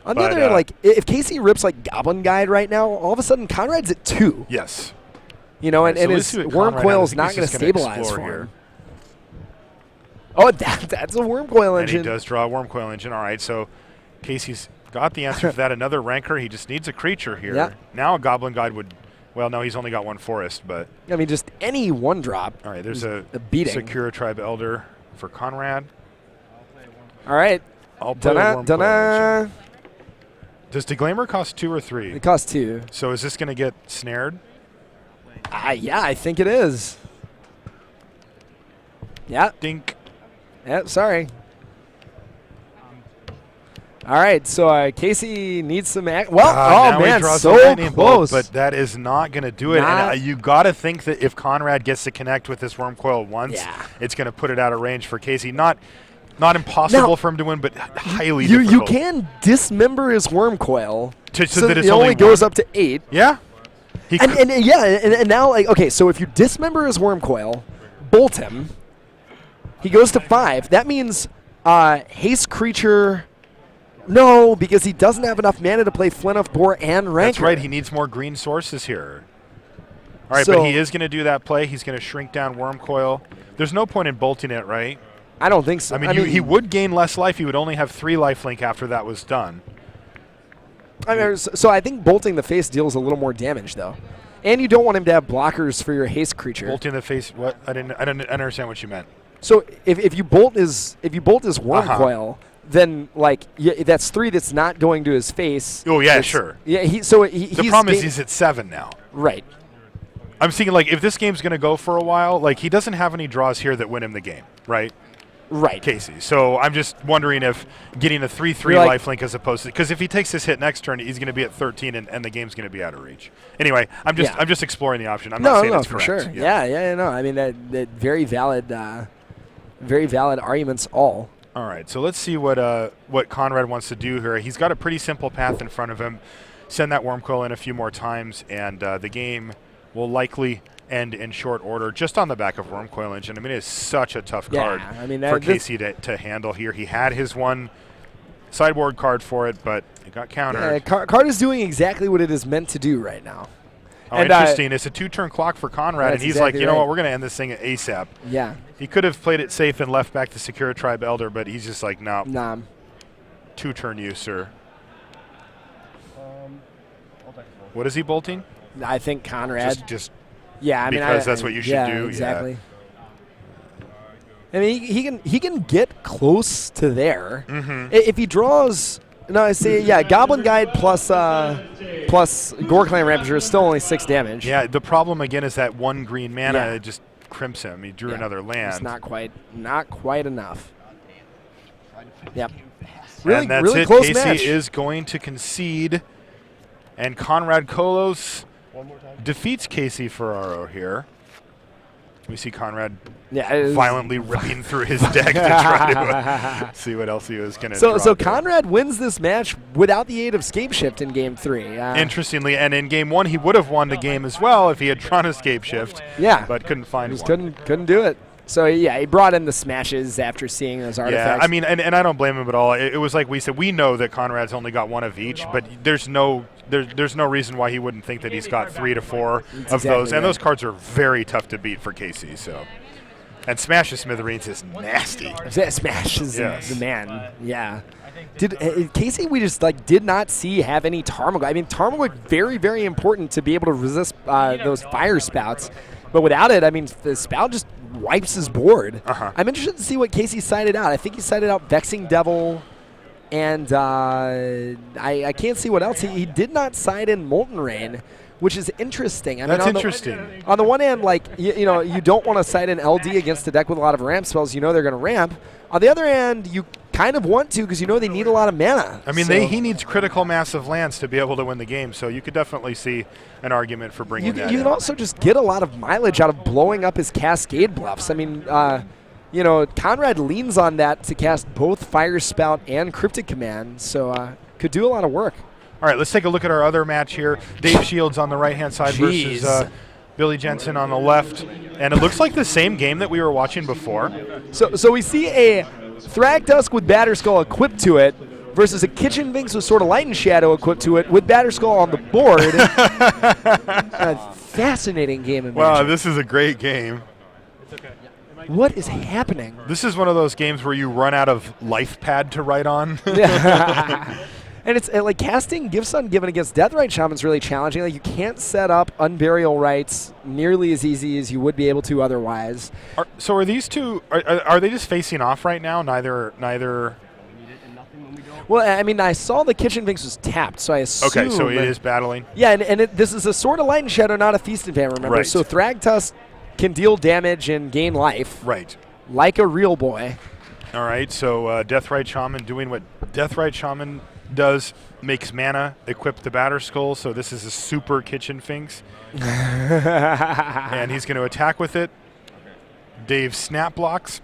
On the But, other hand, like if Casey rips like Goblin Guide right now, all of a sudden Conrad's at 2. Yes. And Right, so his let's see what worm Conrad coil has. is I not think going he's to just gonna stabilize explore for here. him. Oh, that's a worm coil And he engine. does draw a worm coil engine. All right, so Casey's got the answer for that. Another rancor. He just needs a creature here. Yeah. Now a Goblin Guide would. Well, no, he's only got 1 forest, but I mean, just any one drop. all right. There's is a beating. Secure Tribe Elder for Conrad. All right, I'll play a donna worm coil engine. donna. Does Deglamer cost 2 or 3? It costs 2. So is this going to get snared? Yeah, I think it is. Yeah. Dink. Yeah. Sorry. All right, so Casey needs some. Now oh he man, draws so a lightning close. bolt, but that is not going to do it. Not- And you got to think that if Conrad gets to connect with this worm coil once, Yeah. it's going to put it out of range for Casey. Not impossible Now, for him to win, but highly you difficult. can dismember his worm coil So that it's it only only goes one? up to 8. Yeah. He could- And now, like, okay, so if you dismember his worm coil, bolt him, he goes to 5. That means haste creature. No, because he doesn't have enough mana to play Flint of Boar and Rancor. That's right. He needs more green sources here. All right, So- but he is going to do that play. He's going to shrink down worm coil. There's no point in bolting it, right? I don't think so. I mean, he would gain less life. He would only have 3 lifelink after that was done. So I think bolting the face deals a little more damage, though. And you don't want him to have blockers for your haste creature. Bolting the face. What? I didn't understand what you meant. So if you bolt his worm Uh-huh. coil, then like that's 3 that's not going to his face. Oh, yeah, It's- sure. Yeah, The he's problem is he's at 7 now. right. I'm thinking, like, if this game's going to go for a while, like, he doesn't have any draws here that win him the game, right? Right. Casey. So I'm just wondering if getting a 3/3 You're like- lifelink as opposed to, because if he takes this hit next turn, he's going to be at 13 and the game's going to be out of reach. Anyway, I'm just exploring the option. I'm not saying it's for correct. sure. Yeah, no. I mean that very valid arguments all. All right, so let's see what Conrad wants to do here. He's got a pretty simple path in front of him. Send that worm coil in a few more times, and the game will likely end in short order, just on the back of worm coil engine. I mean, it's such a tough card I mean, for this- Casey to handle here. He had his one sideboard card for it, but it got countered. Card is doing exactly what it is meant to do right now. Oh, and, interesting. It's a 2-turn clock for Conrad, and That's he's exactly like, you know right. what, we're going to end this thing at ASAP. Yeah. He could have played it safe and left back the Secure Tribe Elder, but he's just like, no, Nah. 2-turn use, sir. What is he bolting? I think Conrad. Just yeah, I mean, because that's what you should yeah, do, yeah. Exactly. I mean, he can get close to there if he draws. No, I say Goblin Guide plus Gore Clan Rampager is still only 6 damage. Yeah, the problem again is that 1 green mana Yeah. just crimps him. He drew Yeah. another land. It's not quite enough. Yep. Really, and that's really it. close Casey match. is going to concede, and Conrad Kolos defeats Casey Ferrero here. We see Conrad Yeah, it is- violently ripping through his deck to try to see what else he was going to draw. So there. Conrad wins this match without the aid of Scape Shift in Game 3. Interestingly, and in Game 1, he would have won the game as well if he had drawn Escape Shift. Yeah. But couldn't find Just one. couldn't do it. So yeah, he brought in the smashes after seeing those artifacts. Yeah, I mean, and I don't blame him at all. It was like we said, we know that Conrad's only got 1 of each, but there's no reason why he wouldn't think that he's got 3 to 4 of exactly those. And right. those cards are very tough to beat for Casey. So And Smash of Smithereens is nasty. Smash is Yes. the man. Yeah. I think Did Casey? We just did not see have any Tarmogoyf. I mean, Tarmogoyf very, very important to be able to resist those fire spouts, but without it, I mean, the spout just wipes his board. I'm interested to see what Casey sided out. I think he sided out Vexing Devil, and I can't see what else. He did not side in Molten Rain, which is interesting. I mean, That's on interesting. on the one hand, like you don't want to side in LD against a deck with a lot of ramp spells. You know they're going to ramp. On the other hand, you kind of want to because you know they need a lot of mana. I mean, So he needs critical mass of lands to be able to win the game, so you could definitely see an argument for bringing you that can in. also just get a lot of mileage out of blowing up his Cascade bluffs. I mean, Conrad leans on that to cast both Fire Spout and Cryptic Command, so could do a lot of work. All right, let's take a look at our other match here. Dave Shields on the right-hand side Jeez. versus Billy Jensen on the left. And it looks like the same game that we were watching before. So we see a Thragtusk with Batterskull equipped to it versus a Kitchen Vinx with Sword of Light and Shadow equipped to it with Batterskull on the board. A fascinating game of Wow, Magic. this is a great game. it's okay. What is happening? This is one of those games where you run out of life pad to write on. And it's like casting Gifts Ungiven against Deathrite Shaman is really challenging. Like you can't set up Unburial Rites nearly as easy as you would be able to otherwise. So are these two, are they just facing off right now? Neither. Well, I mean, I saw the Kitchen Vinx was tapped, so I assume. Okay, so it is battling. Yeah, and this is a Sword of Light and Shadow, not a Feast and Fan, remember? Right. So Thragtusk can deal damage and gain life Right. like a real boy. All right, so Deathrite Shaman doing what Deathrite Shaman does, makes mana, equip the Batterskull, so this is a super Kitchen Finks. And he's going to attack with it. Dave snap blocks.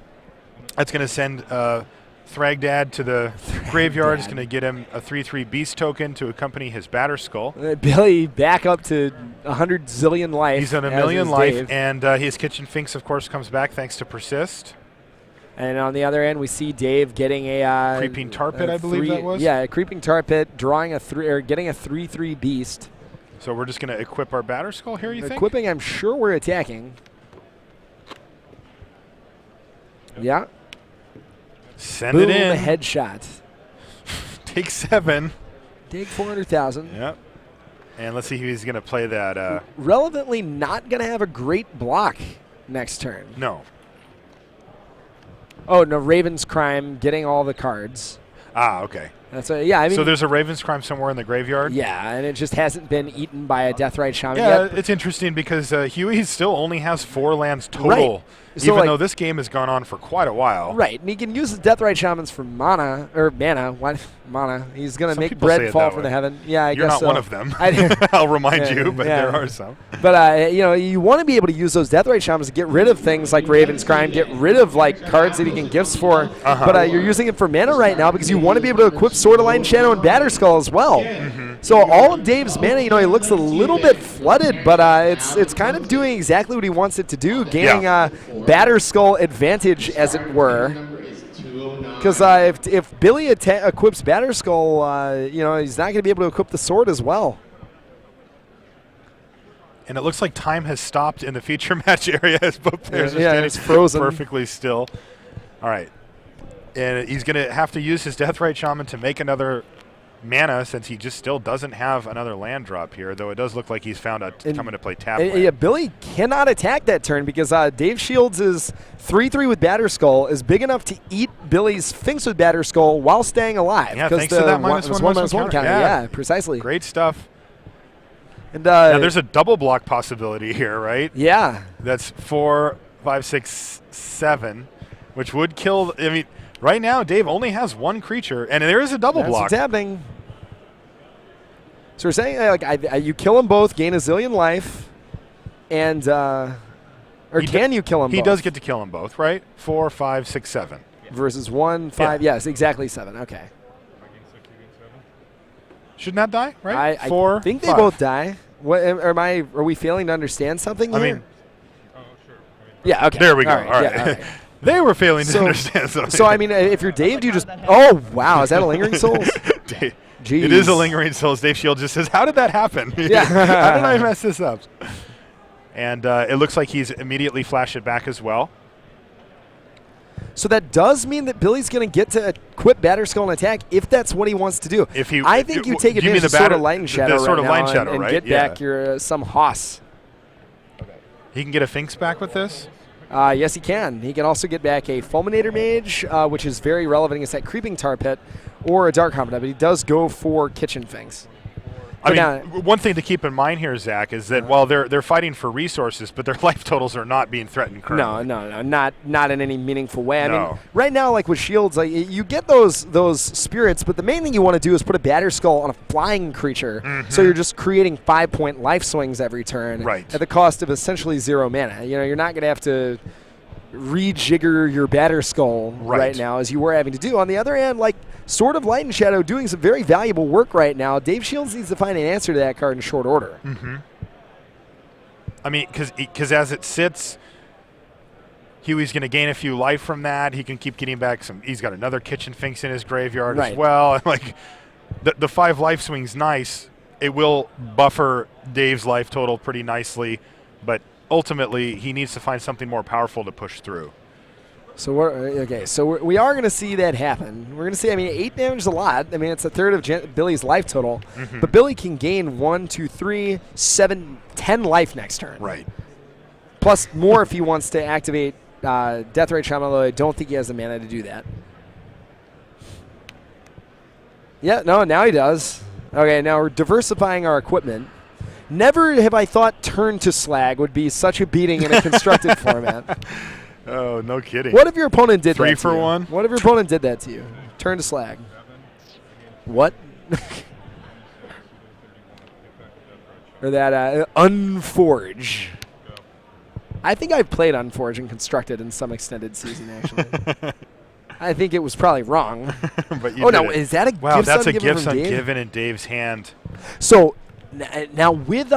That's going to send Thragdad to the graveyard. It's going to get him a 3/3 beast token to accompany his Batterskull. Billy back up to 100 zillion life. He's on a as million is life, Dave. and his Kitchen Finks, of course, comes back thanks to Persist. And on the other end, we see Dave getting a Creeping Tar Pit, I believe that was? Yeah, a Creeping Tar Pit, drawing getting a 3/3 beast. So we're just going to equip our Batterskull here, you think? Equipping, I'm sure we're attacking. Yeah. Send Boom, it in. headshot. Take 7. Dig 400,000. Yep. And let's see who he's going to play that. Relevantly not going to have a great block next turn. No. Oh, no, Raven's Crime getting all the cards. Ah, okay. That's yeah, I mean. So there's a Raven's Crime somewhere in the graveyard? Yeah, and it just hasn't been eaten by a Deathrite Shaman Yeah, yet. it's interesting because Huey still only has 4 lands total, Right. So, even like- though this game has gone on for quite a while. Right, and he can use his Deathrite Shamans for mana. What? Mana. He's going to Some make people say bread it fall that from way. the heaven. Yeah, I You're guess not so. one of them. I- I'll remind Yeah, you, but yeah. there are some. But you want to be able to use those Deathrite Shamans to get rid of things like Raven's Crime, get rid of like cards that he can gifts for. But you're using it for mana right now because you want to be able to equip Sword of Light and Shadow and Batterskull as well. So all of Dave's mana, he looks a little bit flooded, but it's kind of doing exactly what he wants it to do, gaining Batterskull advantage, as it were. Because if Billy equips Batterskull, he's not going to be able to equip the sword as well. And it looks like time has stopped in the feature match area as both players are Yeah, standing it's frozen. perfectly still. All right. And he's going to have to use his Deathrite Shaman to make another mana since he just still doesn't have another land drop here, though it does look like he's found a coming to play tap land. Yeah, Billy cannot attack that turn because Dave Shields is 3/3 with Batterskull, is big enough to eat Billy's Finks with Batterskull while staying alive. Yeah, 'cause thanks to that -1/-1 counter. Yeah, precisely. Great stuff. And Now there's a double block possibility here, right? yeah. That's 4, 5, 6, 7, which would kill. I mean, right now Dave only has 1 creature, and there is a double That's block. what's happening. So we're saying you kill them both, gain a zillion life, and can you kill them both? He does get to kill them both, right? 4, 5, 6, 7. Versus 1, 5, yes, exactly 7. Okay. Shouldn't that die, right? I 4, think they 5. both die. What are we failing to understand something I here? mean, yeah, okay. there we go. All right. All right. Yeah, all right. They were failing to So- understand something. So I mean, if you're Dave, do you just? Oh wow, is that a Lingering Souls? Dave, Jeez. it is a Lingering Souls. Dave Shield just says, "How did that happen? Yeah. How did I mess this up?" And it looks like he's immediately flashed it back as well. So that does mean that Billy's going to get to equip Batter Skull and attack if that's what he wants to do. I think you take advantage of Sword of Light and Shadow and right? get back your some Hoss. He can get a Finks back with this? Yes, he can. He can also get back a Fulminator Mage, which is very relevant against that Creeping Tar Pit, or a Dark Confidant, but he does go for Kitchen Finks. I mean, one thing to keep in mind here, Zach, is that while they're fighting for resources, but their life totals are not being threatened currently. No, not in any meaningful way. I mean, right now, like with Shields, like you get those spirits, but the main thing you want to do is put a Batter Skull on a flying creature, so you're just creating 5-point life swings every turn at the cost of essentially 0 mana. You know, you're not going to have to rejigger your Batter Skull right now as you were having to do. On the other hand, like Sword of Light and Shadow doing some very valuable work right now. Dave Shields needs to find an answer to that card in short order. I mean, because as it sits, Huey's going to gain a few life from that. He can keep getting back some. He's got another Kitchen Finks in his graveyard as well. And like the 5 life swing's nice. It will buffer Dave's life total pretty nicely, but ultimately he needs to find something more powerful to push through. So we are going to see that happen. We're going to see. I mean, 8 damage is a lot. I mean, it's a third of Billy's life total, but Billy can gain 1, 2, 3, 7, 10 life next turn. Right. Plus more if he wants to activate Deathrite Shaman, although I don't think he has the mana to do that. Yeah, no, now he does. Okay, now we're diversifying our equipment. Never have I thought Turn to Slag would be such a beating in a constructed format. Oh, no kidding. What if your opponent did 3 that to for you? 1? What if your opponent did that to you? Turn to Slag. What? Or that Unforge. I think I've played Unforge and Constructed in some extended season, actually. I think it was probably wrong. But you no, is that a wow, gift that's a gift from Dave? given in Dave's hand. So now with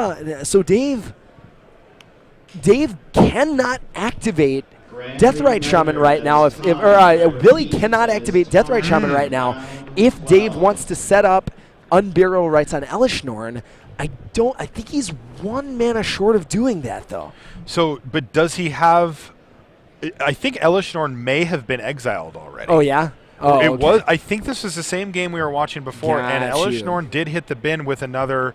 Dave cannot activate Deathrite Shaman right now. Billy cannot activate Deathrite Shaman right now if Dave wants to set up Unburial Rites on Elishnorn. I think he's 1 mana short of doing that, though. So, but does he have? I think Elishnorn may have been exiled already. Oh yeah. Oh, it okay. was. I think this was the same game we were watching before, and Got Elishnorn did hit the bin with another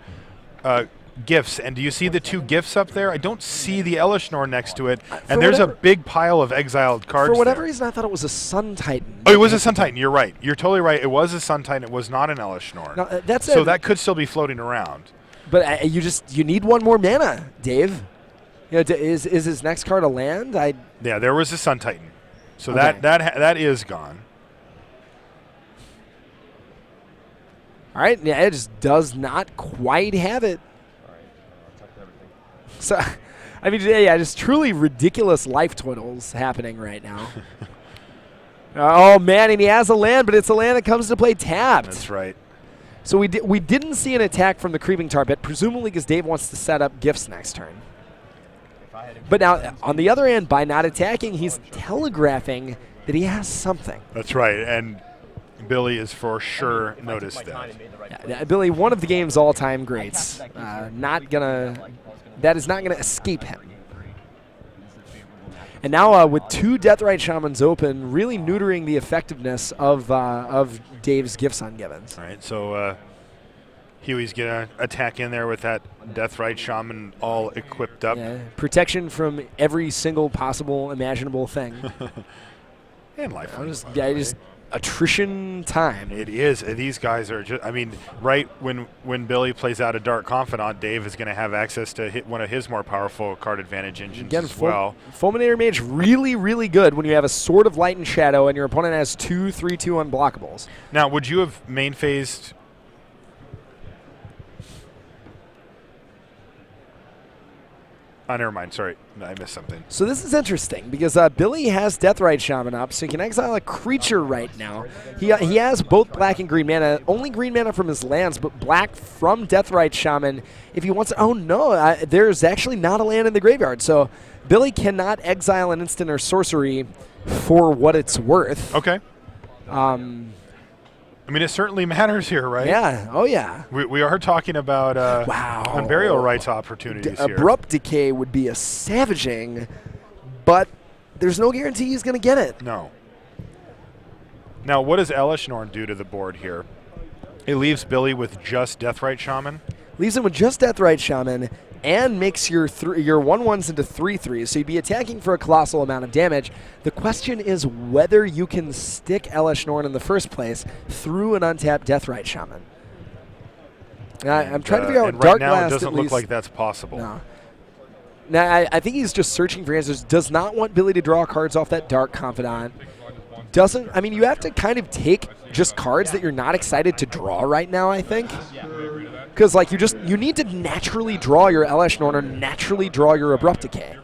gifts. And do you see the 2 gifts up there? I don't see the Elishnorn next to it, and there's a big pile of exiled cards. For whatever there. reason, I thought it was a Sun Titan. Oh, it was a Sun Titan. You're right. You're totally right. It was a Sun Titan. It was not an Elishnorn. No, so that could still be floating around. But you need 1 more mana, Dave. You know, is his next card a land? Yeah, there was a Sun Titan. So Okay. that is gone. All right, yeah, it just does not quite have it. So, I mean, yeah, just truly ridiculous life totals happening right now. Oh man, and he has a land, but it's a land that comes to play tapped. That's right. So we didn't see an attack from the Creeping Tar Pit, presumably because Dave wants to set up gifts next turn. But now, on the other hand, by not attacking, he's telegraphing that he has something. That's right, and Billy is for sure noticed that. Yeah, Billy, one of the game's all-time greats. That is not gonna escape him. And now with 2 Deathrite Shamans open, really neutering the effectiveness of Dave's Gifts on Givens. All right, so Huey's going to attack in there with that Deathrite Shaman all equipped up. Yeah, protection from every single possible imaginable thing. And life. Just attrition time. It is. These guys are just, I mean, right when Billy plays out a Dark Confidant, Dave is going to have access to hit one of his more powerful card advantage engines as well. Fulminator Mage really, really good when you have a Sword of Light and Shadow and your opponent has 2 3/2 unblockables. Now, would you have main phased? Oh, never mind. Sorry. I missed something. So this is interesting because Billy has Deathrite Shaman up, so he can exile a creature right now. He has both black and green mana, only green mana from his lands, but black from Deathrite Shaman. If he wants to, oh no, there's actually not a land in the graveyard. So Billy cannot exile an instant or sorcery for what it's worth. Okay. I mean, it certainly matters here, right? Yeah. Oh, yeah. We are talking about wow. Unburial Rights opportunities here. Abrupt Decay would be a savaging, but there's no guarantee he's going to get it. No. Now, what does Elishnorn do to the board here? It leaves Billy with just Deathrite Shaman. Leaves him with just Deathrite Shaman and makes your 1/1s into 3/3s. So you'd be attacking for a colossal amount of damage. The question is whether you can stick Elishnorn in the first place through an untapped Deathrite Shaman. I'm trying to figure out and Dark right now Blast it doesn't at look least. like that's possible. No. Now, I think he's just searching for answers. Does not want Billy to draw cards off that Dark Confidant. Doesn't, I mean, you have to kind of take just cards that you're not excited to draw right now, I think. Because, like, you need to naturally draw your Elishnorn or naturally draw your Abrupt Decay.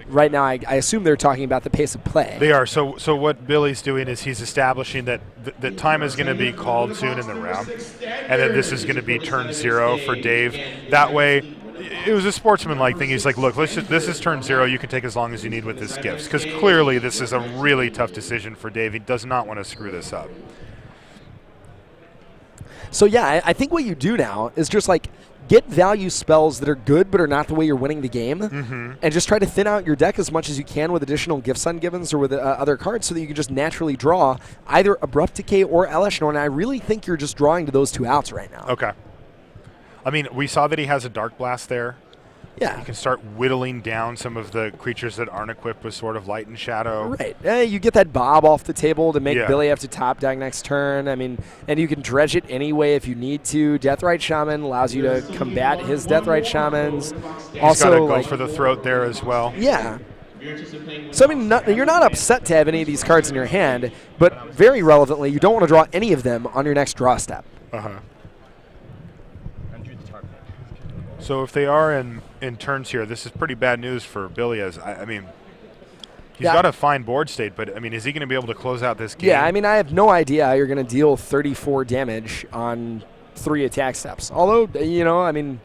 Right now, I assume they're talking about the pace of play. They are. So what Billy's doing is he's establishing that that time is going to be called soon in the round, and that this is going to be turn 0 for Dave. That way, it was a sportsman-like thing. He's like, look, this is turn 0. You can take as long as you need with this gifts. Because clearly this is a really tough decision for Dave. He does not want to screw this up. So, yeah, I think what you do now is just, like, get value spells that are good but are not the way you're winning the game, and just try to thin out your deck as much as you can with additional Gifts Ungivens or with other cards so that you can just naturally draw either Abrupt Decay or Elishnorn. And I really think you're just drawing to those two outs right now. Okay. I mean, we saw that he has a Dark Blast there. Yeah. You can start whittling down some of the creatures that aren't equipped with sort of Light and Shadow. Right. You get that Bob off the table to make Yeah. Billy have to top deck next turn. I mean, and you can dredge it anyway if you need to. Deathrite Shaman allows you to combat his Deathrite Shamans. He's Also, got to go like, for the throat there as well. yeah. So, I mean, you're not upset to have any of these cards in your hand, but very relevantly, you don't want to draw any of them on your next draw step. Uh-huh. So if they are in turns here, this is pretty bad news for Billy. As I mean, he's got a fine board state, but I mean, is he going to be able to close out this game? Yeah, I mean, I have no idea how you're going to deal 34 damage on 3 attack steps. Although, you know, I mean,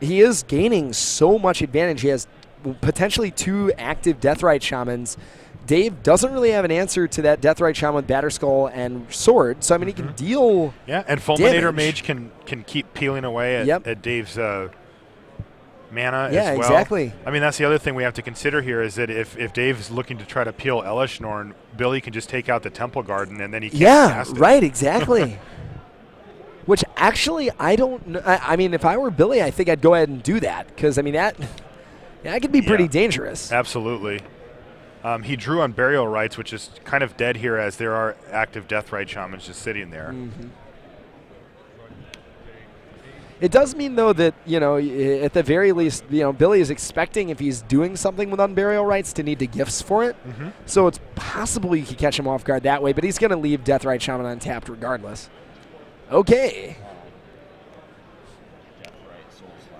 he is gaining so much advantage. He has potentially 2 active Deathrite Shamans. Dave doesn't really have an answer to that Deathrite Shaman with Batterskull and Sword, so I mean he can deal. Yeah, and Fulminator damage. Mage can keep peeling away at Dave's mana as well. Yeah, exactly. I mean, that's the other thing we have to consider here is that if Dave's looking to try to peel Elishnorn, Billy can just take out the Temple Garden and then he can't cast it. Right, exactly. Which actually I don't know. I mean, if I were Billy, I think I'd go ahead and do that because I mean that could be pretty dangerous. Absolutely. He drew on Burial Rites, which is kind of dead here as there are active Deathrite Shamans just sitting there. It does mean, though, that, you know, at the very least, you know, Billy is expecting if he's doing something with Unburial Rites to need to gifts for it. So it's possible you could catch him off guard that way, but he's going to leave Deathrite Shaman untapped regardless. Okay.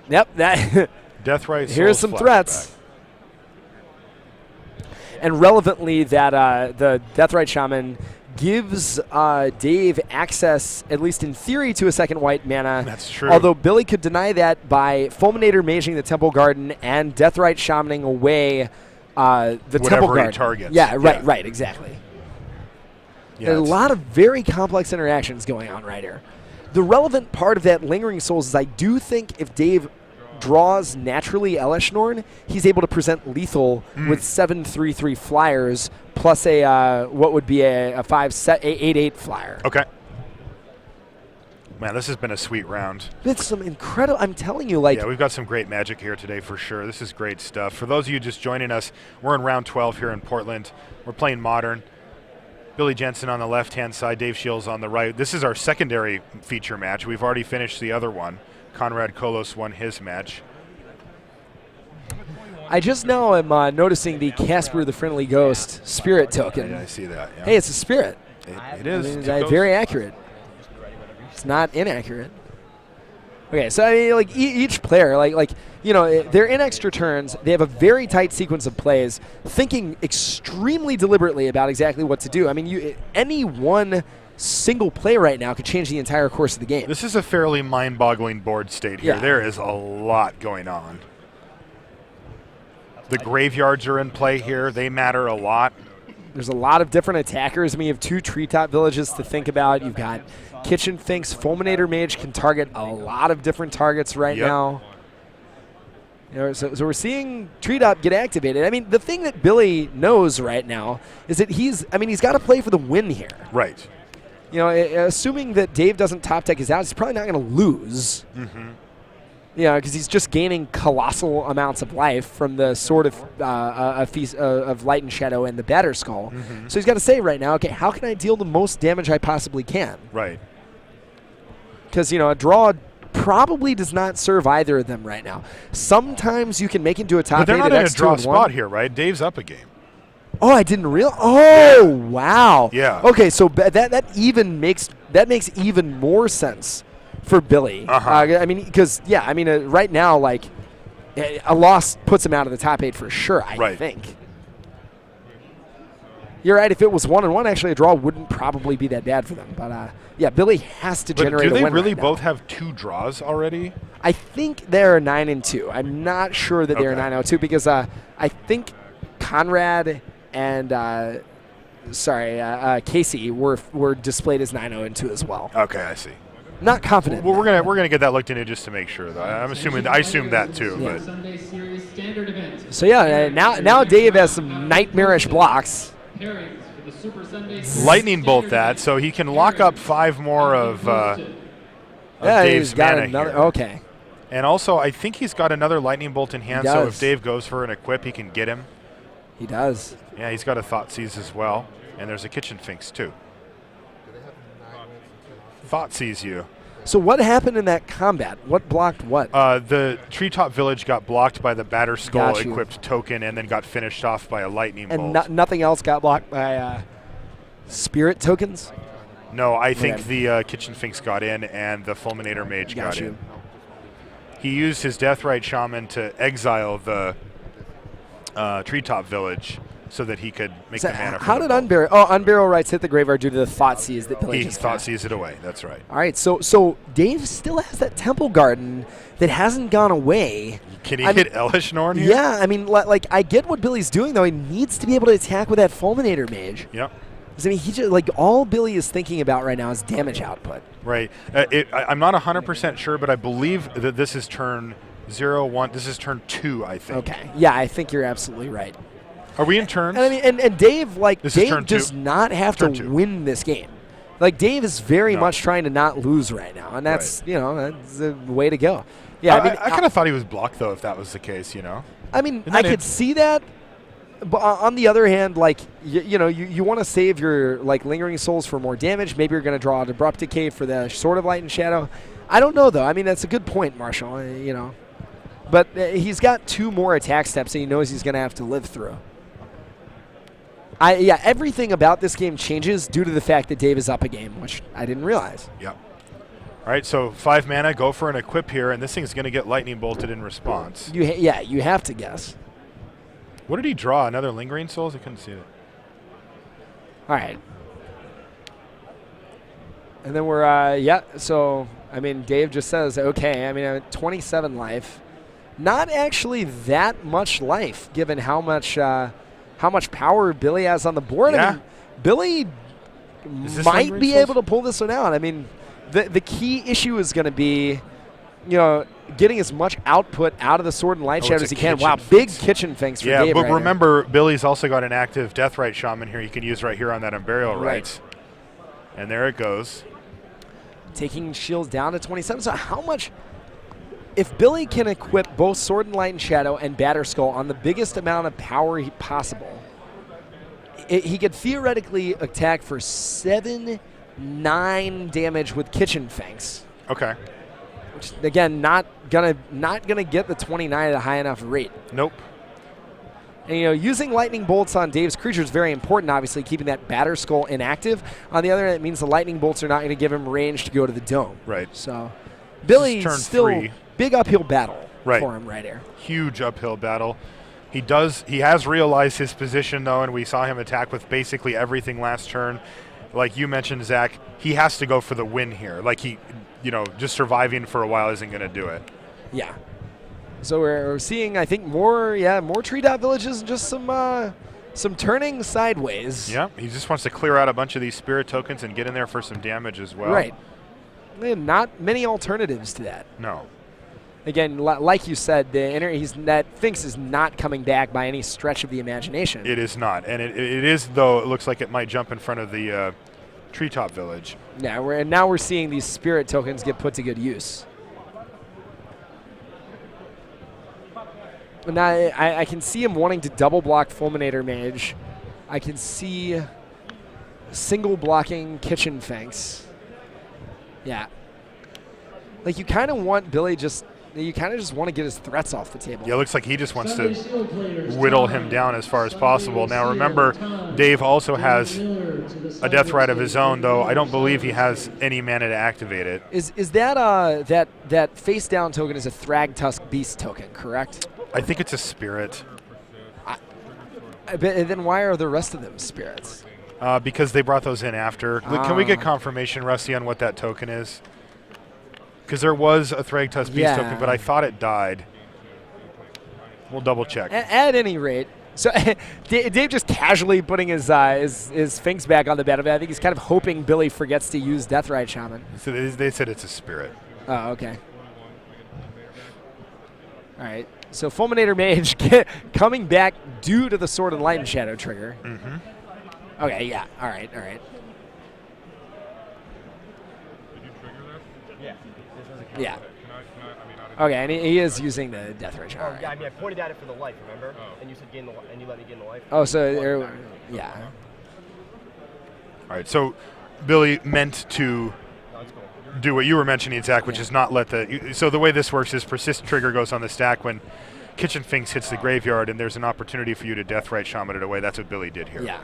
Yep, that. Deathrite. Here's some threats. And relevantly, that the Deathrite Shaman gives Dave access, at least in theory, to a second white mana. That's true. Although Billy could deny that by Fulminator Maging the Temple Garden and Deathrite Shamaning away the Temple Garden. He targets. Yeah, right, exactly. Yeah, There's a lot of very complex interactions going on right here. The relevant part of that Lingering Souls is I do think if Dave draws naturally Elishnorn, he's able to present lethal with 7 3/3 flyers plus a what would be a 8/8 flyer. Okay. Man, this has been a sweet round. It's some incredible. I'm telling you, like yeah, we've got some great magic here today for sure. This is great stuff. For those of you just joining us, we're in round 12 here in Portland. We're playing Modern. Billy Jensen on the left-hand side, Dave Shiels on the right. This is our secondary feature match. We've already finished the other one. Conrad Kolos won his match. I just now am noticing the Casper the Friendly Ghost spirit token. Yeah, I see that. Yeah. Hey, it's a spirit. It is. I mean, It goes- very accurate. It's not inaccurate. Okay, so I mean, like each player, like you know, they're in extra turns. They have a very tight sequence of plays, thinking extremely deliberately about exactly what to do. I mean, any one single play right now could change the entire course of the game. This is a fairly mind-boggling board state here. Yeah. There is a lot going on. The graveyards are in play here. They matter a lot. There's a lot of different attackers. I mean, you have 2 treetop villages to think about. You've got Kitchen Finks. Fulminator Mage can target a lot of different targets right now. So we're seeing Treetop get activated. I mean, the thing that Billy knows right now is that he's got to play for the win here. Right. Assuming that Dave doesn't top deck his out, he's probably not going to lose. Mm-hmm. Because he's just gaining colossal amounts of life from the Sword of Light and Shadow and the Batter Skull. Mm-hmm. So he's got to say right now, okay, how can I deal the most damage I possibly can? Right. Because, a draw probably does not serve either of them right now. Sometimes you can make it into a top But they're 8 not at in a X2 draw and spot 1. here, right? Dave's up a game. Oh, I didn't realize. Oh, wow. Yeah. Okay, so that makes even more sense for Billy. Uh-huh. Right now, like, a loss puts him out of the top 8 for sure, I think. You're right. If it was 1-1, actually, a draw wouldn't probably be that bad for them. But, Billy has to generate a win. Do they really right both now. have 2 draws already? I think they're 9-2. I'm not sure that they're 9-2 because I think Conrad and Casey were displayed as 9-2 as well. Okay, I see. Not confident. Well, we're gonna get that looked into just to make sure, though. I assume that too. Yeah. But Sunday Series standard event. So now Dave has some nightmarish blocks. Pairings for the Super Sunday Series lightning bolt standard that, event. so he can lock up 5 more of Dave's he's got mana another. here. Okay. And also, I think he's got another lightning bolt in hand. He So does. if Dave goes for an equip, he can get him. He does. Yeah, he's got a Thoughtseize as well, and there's a Kitchen Finks too. Thoughtseize you. So what happened in that combat? What blocked what? The Treetop Village got blocked by the Batter Skull Got you. equipped token, and then got finished off by a lightning And bolt. nothing else got blocked by spirit tokens? No, I think Okay. the Kitchen Finks got in, and the Fulminator Mage got you. in. He used his Deathrite Shaman to exile the Treetop Village so that he could make So the mana. how from did the bolt. Unburial? Oh, Unburial Rites hit the graveyard due to the Thoughtseize that Billy He just cast. Thoughtseize it away. That's right. All right, so Dave still has that Temple Garden that hasn't gone away. Can he hit Elish Norn here? Yeah, I mean, like I get what Billy's doing though. He needs to be able to attack with that Fulminator Mage. Yep. 'Cause, I mean, he just all Billy is thinking about right now is damage output. Right. I'm not 100% sure, but I believe that this is turn 0-1. This is turn 2, I think. Okay, yeah, I think you're absolutely right. Are we in turns? And I mean, and Dave, This is Dave turn does 2? not have to Turn 2. win this game. Like Dave is very No. much trying to not lose right now, and that's that's the way to go. Yeah, I kind of thought he was blocked though, if that was the case. I mean, Isn't I that could it? see that, but on the other hand, like you want to save your lingering souls for more damage. Maybe you're going to draw an abrupt decay for the Sword of Light and Shadow. I don't know though. I mean, that's a good point, Marshall. But he's got 2 more attack steps that he knows he's going to have to live through. Everything about this game changes due to the fact that Dave is up a game, which I didn't realize. Yep. All right, so 5 mana, go for an equip here, and this thing's going to get lightning bolted in response. You have to guess. What did he draw? Another Lingering Souls? I couldn't see it. All right. And then we're, so, I mean, Dave just says, okay, I mean, 27 life. Not actually that much life, given how much power Billy has on the board. Yeah. I mean, Billy Is this might Lingering be Souls? able to pull this one out. I mean, the key issue is going to be, getting as much output out of the Sword and Light Oh, Shadow it's as a he can. Kitchen Wow, Finks. big Kitchen Finks for Yeah, Dave but right here. remember, Billy's also got an active Deathrite Shaman here you can use right here on that Unburial Right. Rites. And there it goes. Taking Shields down to 27. So how much... If Billy can equip both Sword and Light and Shadow and Batter Skull on the biggest amount of power possible, he could theoretically attack for 7-9 damage with Kitchen Finks. Okay. Which, again, not gonna get the 29 at a high enough rate. Nope. And using lightning bolts on Dave's creature is very important, obviously, keeping that Batter Skull inactive. On the other hand, it means the lightning bolts are not going to give him range to go to the dome. Right. So This is Billy's turn still 3. big uphill battle Right. for him right here. Huge uphill battle. He has realized his position, though, and we saw him attack with basically everything last turn. Like you mentioned, Zach, he has to go for the win here. Like just surviving for a while isn't going to do it. Yeah. So we're seeing, I think, more Treetop Villages and just some turning sideways. Yeah, he just wants to clear out a bunch of these spirit tokens and get in there for some damage as well. Right. And not many alternatives to that. No. again, like you said, that Finks is not coming back by any stretch of the imagination. It is not, and it is, though. It looks like it might jump in front of the Treetop Village. Yeah, now we're seeing these spirit tokens get put to good use. Now I can see him wanting to double block Fulminator Mage. I can see single blocking Kitchen Finks. Yeah. Like you kind of want Billy you kind of just want to get his threats off the table. Yeah, it looks like he just wants to whittle him down as far as possible. Now remember, Dave also has a death right of his own, though I don't believe he has any mana to activate it. Is that that face down token is a Thragtusk Beast token, correct? I think it's a spirit. But then why are the rest of them spirits? Because they brought those in after. Can we get confirmation, Rusty, on what that token is? Because there was a Thragtusk Beast token, but I thought it died. We'll double check. At any rate, so Dave just casually putting his Finks back on the battlefield. I think he's kind of hoping Billy forgets to use Deathrite Shaman. So they said it's a spirit. Oh, okay. All right. So Fulminator Mage coming back due to the Sword and Light and Shadow trigger. Mm-hmm. Okay, yeah. All right. Yeah. Okay, and he is using the Death Ray. Oh, yeah, I mean, I pointed at it for the life, remember? And you said and you let me gain the life. Oh, so yeah. All right, so Billy meant to do what you were mentioning, Zach, which is not let the. So the way this works is persist trigger goes on the stack when Kitchen Finks hits the graveyard, and there's an opportunity for you to Deathrite Shaman it away. That's what Billy did here. Yeah.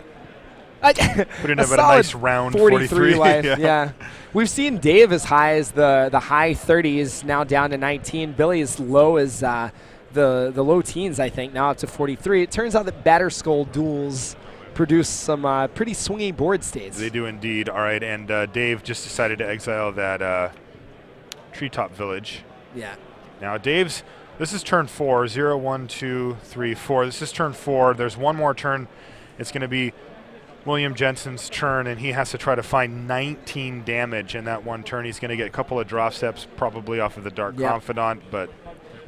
Put in a nice round 43 life. Yeah. We've seen Dave as high as the high 30s, now down to 19. Billy as low as the low teens, I think, now up to 43. It turns out that Batterskull duels produce some pretty swingy board states. They do indeed. All right, and Dave just decided to exile that Treetop Village. Yeah. Now Dave's, this is turn 4, 0, 1, 2, 3, 4. This is turn 4. There's one more turn. It's going to be William Jensen's turn, and he has to try to find 19 damage in that one turn. He's going to get a couple of draw steps, probably off of the Dark Confidant, but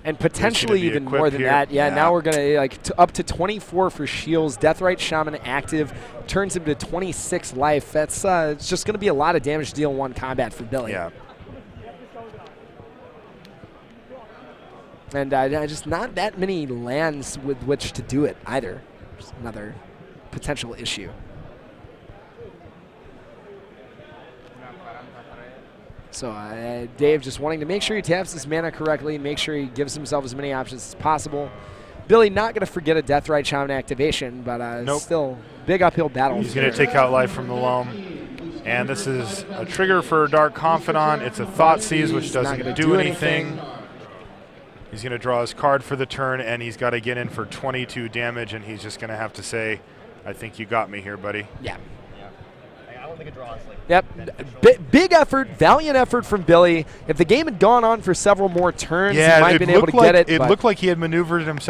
and potentially even more than that. Yeah, now we're going to up to 24 for Shiels. Deathrite Shaman active turns him to 26 life. That's it's just going to be a lot of damage to deal in one combat for Billy. Yeah. And just not that many lands with which to do it either. Just another potential issue. So Dave just wanting to make sure he taps his mana correctly, make sure he gives himself as many options as possible. Billy not going to forget a Deathrite Shaman activation, but still big uphill battle. He's going to take out life from the loam. And this is a trigger for Dark Confidant. It's a Thoughtseize, which doesn't do anything. He's going to draw his card for the turn, and he's got to get in for 22 damage, and he's just going to have to say, I think you got me here, buddy. Yeah. I don't think a draw is like big effort, valiant effort from Billy. If the game had gone on for several more turns, he might have been able to get it. It looked like he had maneuvered himself